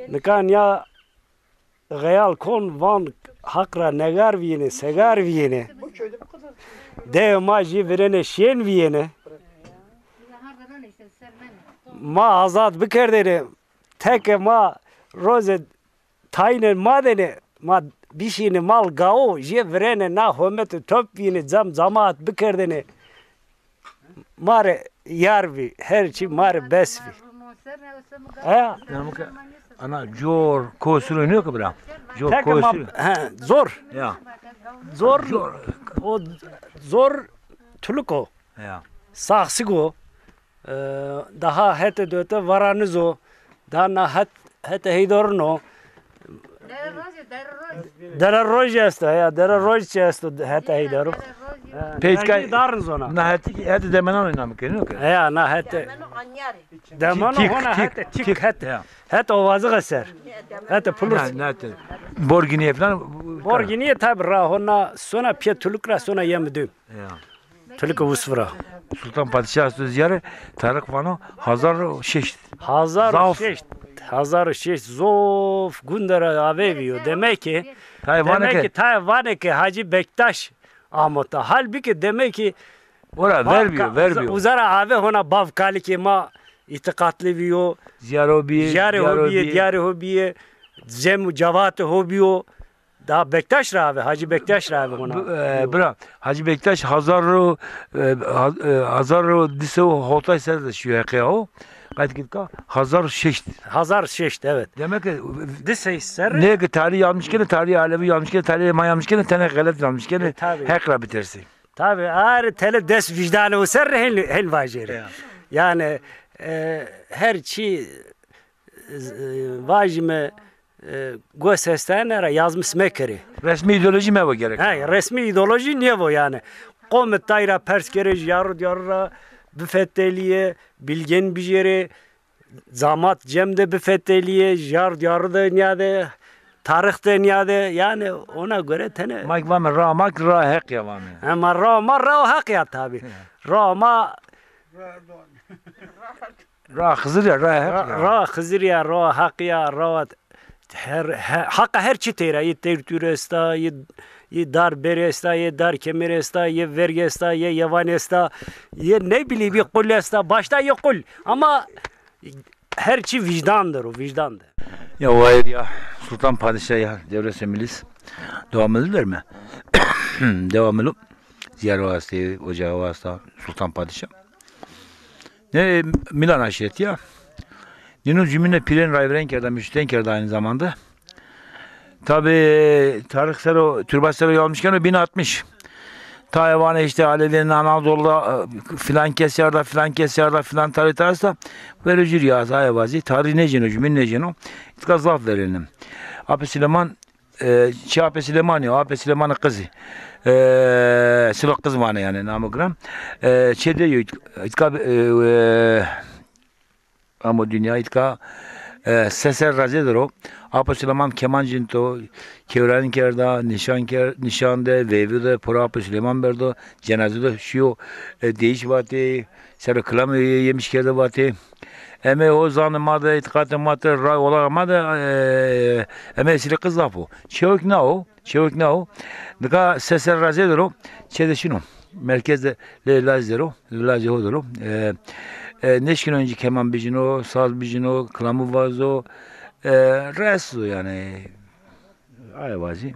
Nikan ya gayal kon van hakra negar viyene, segar viyene. Dev ma ji verene şen viyene. Ma azad bikerdene. Tek ma roze tayne madene ma bişine mal gao je verene na hürmet top viyene zamat bikerdene. Mare yarvi her şey mare besvi. Ha? Ana jor kosuru ne ki bra? Jor Tek kosuru. Zor. Ya. Zor. O zor tuluko. Ya. Saksigo. Daha hete döte varanızo. Daha na hete heydorno. Dere roj jest ya. Dere roj jest hete heydoru. Peki darın zona. na hadi demenan oynamı ne ki? Ya na hete. Demano hona hete tik hete. Hete ovazı gaser. Hete pulurs. Ne? Borgini falan. Borgini tabi ra hona sona pia tulukra sona yemdüm. Ya. Tuluka usvra. Sultan Padişah Sözcüleri Tarık Vano Hazar Şeşt. Hazar şeş zof gundara aveviyo. Demek ki Tayvan'daki Hacı Bektaş Ahmet'a. Halbuki demek ki ora vermiyor. Uzara ave hona bavkali ki ma itikatli viyo. Diyari hobiye. Zem cavat hobiyo. Daha Bektaş rave, Hacı Bektaş rave ona. Bra, Hacı Bektaş Hazar dise hotay serdeşiyor ya o. Kaç gitka Hazar Şeşt. Hazar Şeşt evet. Demek ki dise ser. Ne ki tarih yazmışken tarih alevi yazmışken tarih ma yazmışken tane galet yazmışken hekra bitersin. Tabii ağır tele des vicdanı o ser hel vajeri. Yani her şey vajime gösterene yazmış mekeri. Resmi ideoloji mi bu gerek? Resmi ideoloji ne bu yani? Komet tayra pers kerej yarra büfetteliye bilgen bir yere zamat cemde büfetteliye yarda niyade tarihte niyade yani ona göre tane. Mak var mı? Ra hak ya var mı? Ama ra hak ya tabi. Ra Hızır ya ra Hızır ya ra hak ya ra hakka her çitera ye tertüresta ye dar beresta ye dar kemeresta ye vergesta ye yavanesta ye ne bileyim bir kullesta başta ye kul ama her şey vicdandır o vicdandır. Ya o ayrı ya Sultan Padişah ya devlet milis devam edilir mi? Devam edelim. Ziyare vasıtayı ocağı vasıta Sultan Padişah. Ne Milan aşireti ya. Nino cümle Piren Rayvrenker'da Müştenker'da aynı zamanda. Tabi Tarık Sero, Türbat Sero'yu almışken o 1060. Tayvan'a işte Alevi'nin Anadolu'da filan kesyarda filan tarih tarihsa vericir ya sahibazi. Tarih ne ceno, cümle ne ceno. İtka zaf verelim. Ape Süleyman, Ape Süleyman ya, Ape Süleyman'ın kızı. Silok kız var yani namıgram. Çede diyor, İtka ama dünya itka seser razedir o. Apa Süleyman kemancın to kevran kerda nişande vevide pora Apa Süleyman berdo cenazede şu değiş vate ser kılam yemiş kerda vate. Eme o zanımada itikatı matı ray olamada eme sile kızafo. Çevik ne o. Nika seser razedir o. Çede şunu. Merkezde lezero, lezehodoro. Neşkin önce keman bicino, saz bicino, klamı vazo, resto yani ayvazı.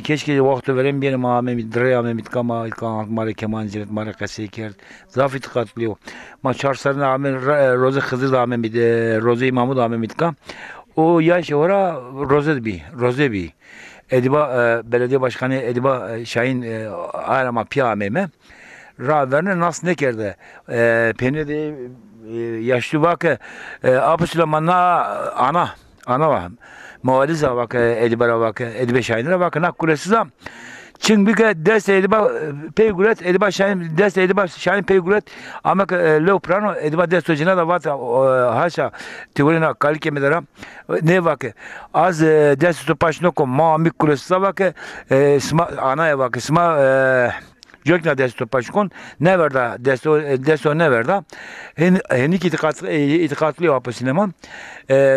Keşke vakti verem benim amemit, dreyamemit kama, mare kemancılık, mare kaseker, zafit katlıyor. Ma çarsarına amen, roze Hızır da amemit, roze imamı da amemit kam. O yaş ora roze bi. Ediba belediye başkanı Ediba Şahin arama piyameme. Raverne nasıl ne kerde? Penede yaşlı vakı Abu Süleyman'a ana var. Mualiza vakı Edibara vakı Edibe Şahin'e vakı nak kulesiz am. Çünkü ders ediba peygulet ediba şahin ders ediba şahin peygulet ama lo prano ediba ders hocana da var haşa teorina kalke medara ne vakı az ders topaşno ko ma mikulesa vakı ana vakı sma Gökna desto paşkon ne verda desto ne verda henik itikatlı yapı sinema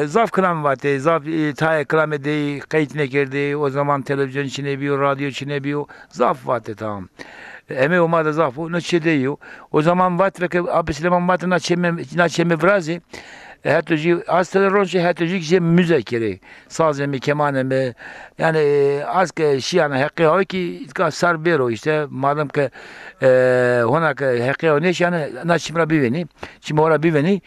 zaf kram vate zaf tay kram ede kayıt ne girdi o zaman televizyon içine bir radyo içine bir zaf vate tamam eme o da zaf o ne çedeyo o zaman vat ve abi sinema vat na çeme vrazi Hatoji astroloji hatoji ki müzekere sazemi kemanemi yani az ki şiyana hakkı ki ka sarbero işte madem ki honak hakkı ne yani naçimra biveni şimdi ora biveni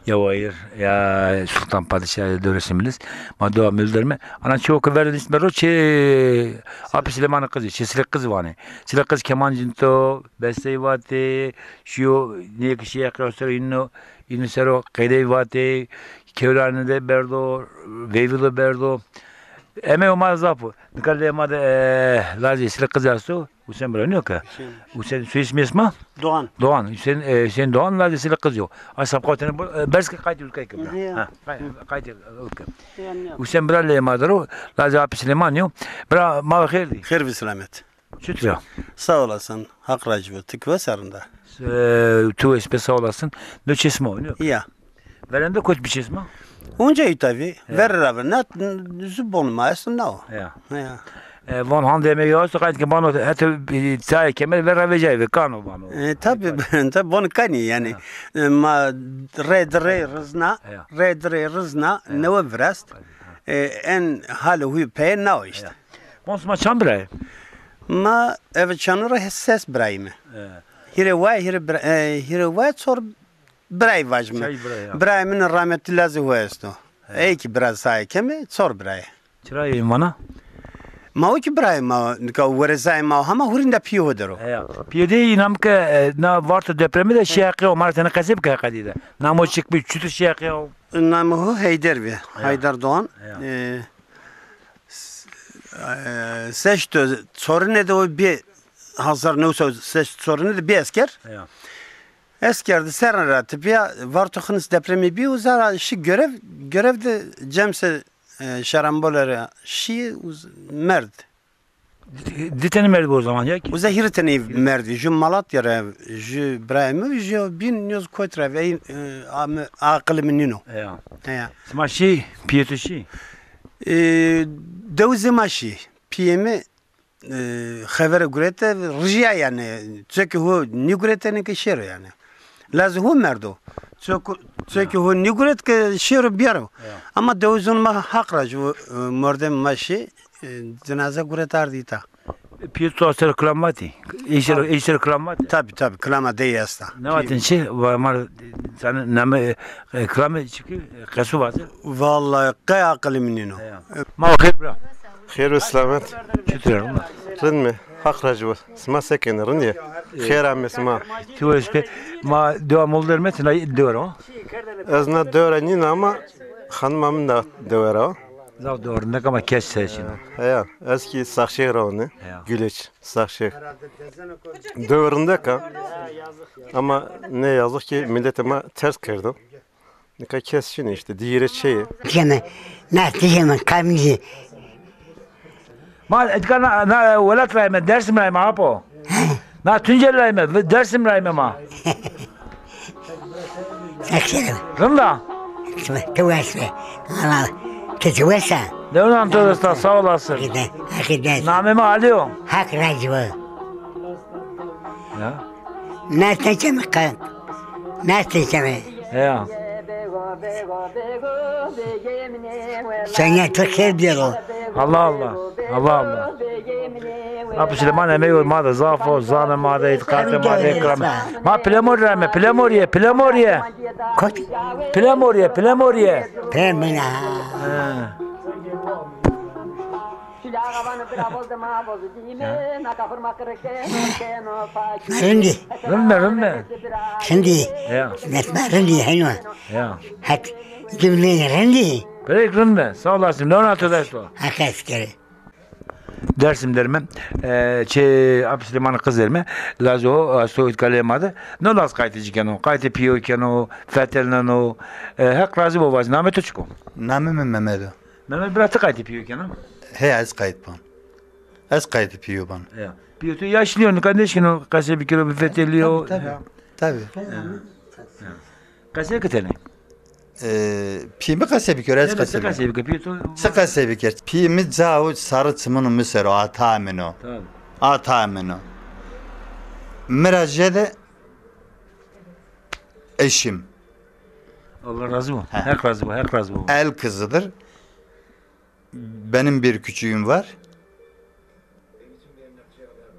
ya hayır ya Sultan Padişah döresimiz ma doğa mülderme ana çok verdi ismi roçe abi Süleyman'ın kızı çesilek kızı vane çesilek kız kemancınto besteyvate şu ne ki şey yaklaştır inno Inisero kaydev vate kevlarnede berdo veyvilo berdo eme o zapu nikalle mad lazi silek kızarso Hüseyin Braniyo ka Hüseyin su ismi isma Doğan. Doğan Hüseyin Doğan lazi silek kızıyor asap katene berske kaydı ülke ha kaydı ülke Hüseyin Braniyo madaro lazi abi Süleymanyo bra ma khairdi Khair ve selamet. Şükür Sağ olasın. Hak racı tıkva sarında. tu espesa olasın ne çesme oynuyor Ya. Verende koç bir çesme Onca tabii. Ver ravenat zubon maasın o. ya Ya. Van hande me yoksa kayıt bana hatta tay kemer ve ravecay ve kanu bana. Tabii bunu kani yani ma redre rızna ne vrast en halı huy pe na işte. Mons ma çambray. Ma evet çanura hesses brayme. Hire vay sor bray vajme. Bray min rahmetullah zuhesto. Ey ki biraz say kemi sor bray. Çırayım bana. ما هو كبراي ما نكا ورزاي ما هم هورين بيو درو Piyade inam ke na varto depremi de şiyaqi o martene kasip ke kadide. Namo çıkmış çütü şiyaqi o. نعم هو هيدر بي هيدر دوان سشتو sorunu da o bir hazır ne sorunu da bir asker. Eskerdi serenat bir vartoxunuz depremi bir uzara şu görevde cemse şaramboları şi merd. Diteni merdi o zaman ya ki. O zahireteni merdi. Ju Malatya'ya, ju Brahim'i, ju bin yüz koytra ve akıllı minino. Ya. Smaşi, piyetoşi. Devzi maşi. Piyemi habere gurete riya yani. Çünkü o ni gurete ne kişer yani. Lazım o merdo. Çünkü o ni guret ke şer biyaro. Ama devzun ma hakraj mordem maşi cenaze gurete ardita. Piyeto asır klamati. İşler klamati. Tabii klama değil asta. Ne vatin şey var sana name klama çıkıyor kasu var. Vallahi kay akıllı minino. Ma khir bra. خير والسلامات Şükür. رنمي حق رجوة اسمها سكن رنية خير عم اسمها Tu espe ma devam olur mu? Ne diyor o? أزنا دورة نينا أما خانما منا دورة Zav doğru ne kadar kes seçin. هيا أسكي ساخشير روني güleç ساخشير دورunda ka ama ne yazık ki milletime ters kırdım. Ne kadar kesişin işte diğer şeyi. Keme nasıl kamisi Ma etkana na velat rayme dersim rayme apo. Na tuncel rayme dersim rayme ma. Akşam. Rında. Tuvasve. Allah. Tuvasa. Devran tövbe sağ olasın. Akide. Namemi alıyor. Hak racıva. Ya. Nasıl çemek? Nasıl çemek? Ya. Sana çok seviyorum. Allah Allah. Allah Allah. Apo Süleyman emeği olmadı. Zafo, zane madı, itkate madı, ekram. Ma plemor rayme, plemoriye. Koç. Plemoriye. Pemina. Rendi. Rınme. Rendi. Ya. Nesma rendi hayno. Ya. Hak. Cümle rendi. Peki rınme. Sağ olasın. Ne ona tövbe. Hak askeri. Dersim derime, Abi Süleyman'ın kız derime, Lazo, Soğut Kalemadı, ne laz kayıtıcı keno, kayıtı piyo keno, fetelnen o, hak razı bu vaz, namet uçko. Namim Mehmet'o. Mehmet biraz da kayıtı piyo keno. He az kayıt ban. Az kayıt piyo ban. Piyo tu yaşlıyor, ne kardeş keno, kase bir kilo bir feteliyor. Tabii. Kase kitene. Piyimi kase bir kere az kase. Kase bir kilo, piyo tu. Kase bir kere. Piyimi cavu sarı çımını müsero atamino. Atamino. Miracede eşim. Allah razı bu. Hak razı bu, hak razı bu. El kızıdır. Benim bir küçüğüm var.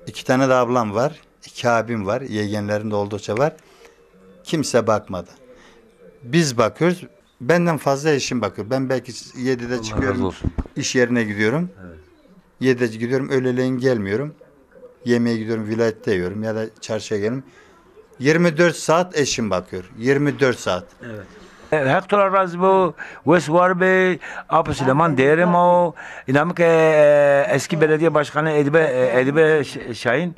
2 tane de ablam var. 2 abim var. Yeğenlerim de oldukça var. Kimse bakmadı. Biz bakıyoruz. Benden fazla eşim bakıyor. Ben belki 7'de çıkıyorum. İş yerine gidiyorum. 7'de gidiyorum. Öğleleyin gelmiyorum. Yemeğe gidiyorum. Vilayette yiyorum. Ya da çarşıya geliyorum. 24 saat eşim bakıyor. 24 saat. Evet. Hector razı bu, Wes var be, Abi Süleyman derim o, inanmıyorum ki eski belediye başkanı Edibe Şahin,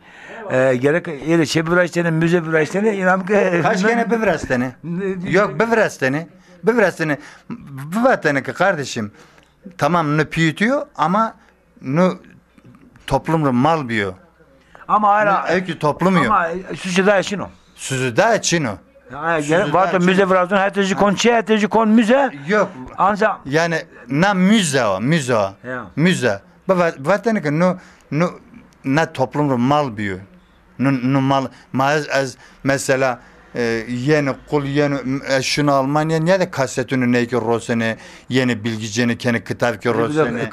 gerek yeri Şebirastene, müze birastene, inanmıyorum ki. Kaç gene birastene? Yok birastene. Birastene. Bu vatene ki kardeşim, tamam ne büyütüyor ama ne toplumda mal biyor. Ama hala. Öykü toplumuyor. Ama Süsü'de yaşın o. Süsü'de yaşın o. Vardı müze birazdan herteci kon herteci kon müze. Yok. Ancak yani na müze o, müze o. Müze. Vatanı ki ne toplumda mal biyor. No mal az mesela yeni kul yeni şunu Almanya ne de kasetini ne ki rosene yeni bilgiceni kendi kitap ki rosene.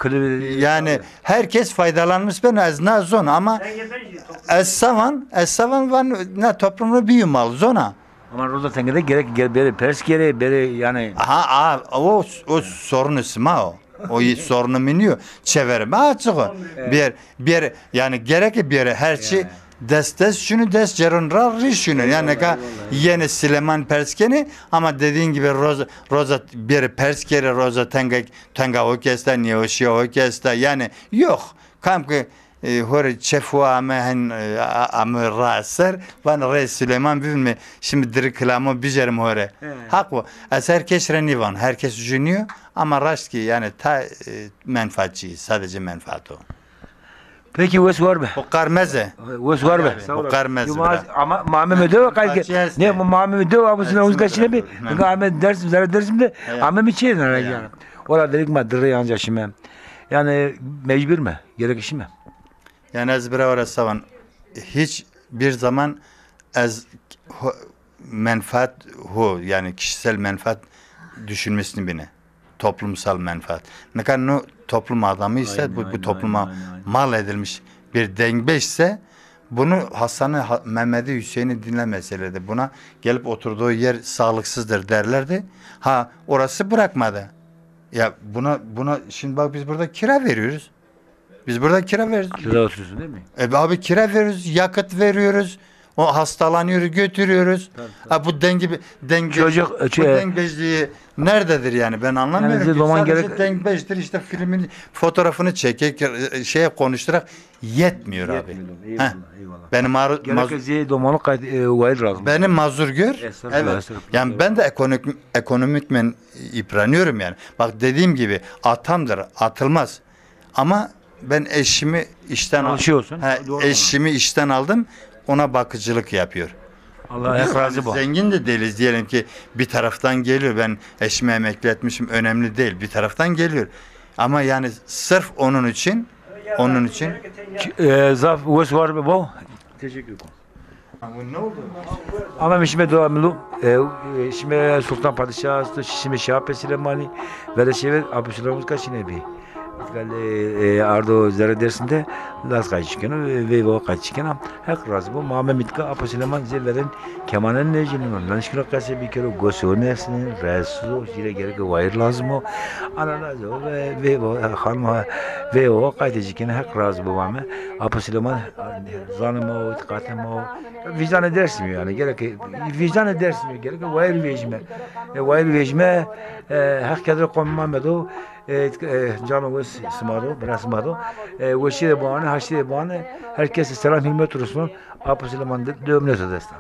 Yani herkes faydalanmış ben az na zona ama es savan var ne toplumda biyor mal zona. Ama Roza Tenge'de gerek beri pers geri beri yani. Aha o sorun isma o. O sorunu miniyor. Çevirme açık o. Bir yani gerek bir her şey destes şunu des cerunra rişunu yani ka yeni Süleyman Perskeni ama dediğin gibi Roza bir Perskeri Roza Tenga orkestra niye o şey orkestra yani yok. Kam ki hori çefua amehen amraser van Reis Süleyman bilme şimdi diri kılamo bicerim hori. Hak bu. Herkes renivan, herkes juniyor ama raş ki yani ta menfaatçı sadece menfaat o. Peki Wes var be? O karmeze. Wes var be? O karmeze. Ama Mehmet Ödeva kaydı. Ne Mehmet Ödeva bu sene uzgaçına bir. Ahmet dersim de Ahmet içeri ne yani. Orada dedik madde yanca şimdi. Yani mecbur mu? Gerek işi mi? Yani az bir ara savan hiç bir zaman az menfaat yani kişisel menfaat düşünmesini bine. Toplumsal menfaat. Ne kadar no toplum adamı ise bu topluma mal edilmiş bir dengbeşse bunu Hasan'ı Mehmet'i Hüseyin'i dinle meselede. Buna gelip oturduğu yer sağlıksızdır derlerdi. Ha orası bırakmadı. Ya buna şimdi bak biz burada kira veriyoruz. Biz burada kira veriyoruz. Kira oturuyorsun değil mi? Abi kira veriyoruz, yakıt veriyoruz. O hastalanıyor, götürüyoruz. Tabii. Bu dengbejliği nerededir yani ben anlamıyorum. Yani zaman sadece dengbejdir işte filmin fotoğrafını çekek konuşturarak yetmiyor abi. Eyvallah. Benim benim mazur gör. Evet. Yani ben de ekonomikmen yıpranıyorum yani. Bak dediğim gibi atamdır, atılmaz. Ama ben eşimi işten aldım. Eşimi işten aldım. Ona bakıcılık yapıyor. Allah razı bu. Zengin de değiliz diyelim ki bir taraftan geliyor. Ben eşimi emekli etmişim önemli değil. Bir taraftan geliyor. Ama yani sırf onun için Zaf Wes var be bu. Teşekkür ederim. Ama şimdi devamlı şimdi Sultan Padişah şimdi Şahap Süleymani ve şey Abi Süleyman kaçine bir. Ardo zara dersinde las kaçıkken ve o kaçıkken hak razı bu Mehmet Abi Süleyman zeveren kemanın necinin lan şükür kase bir kere gosonesinin resu ile gerek wire lazım o ana lazım ve o hanma ve o kaçıkken hak razı bu Mehmet Abi Süleyman zanımı tıkatımı vicdan edersin yani gerek vicdan edersin gerek wire vejme hak kadar konmam o Canım öz smado, brasmado. Veşi de bu anı, haşi de bu anı. Herkese selam hürmet olsun. Apı Süleyman dövmüne destan.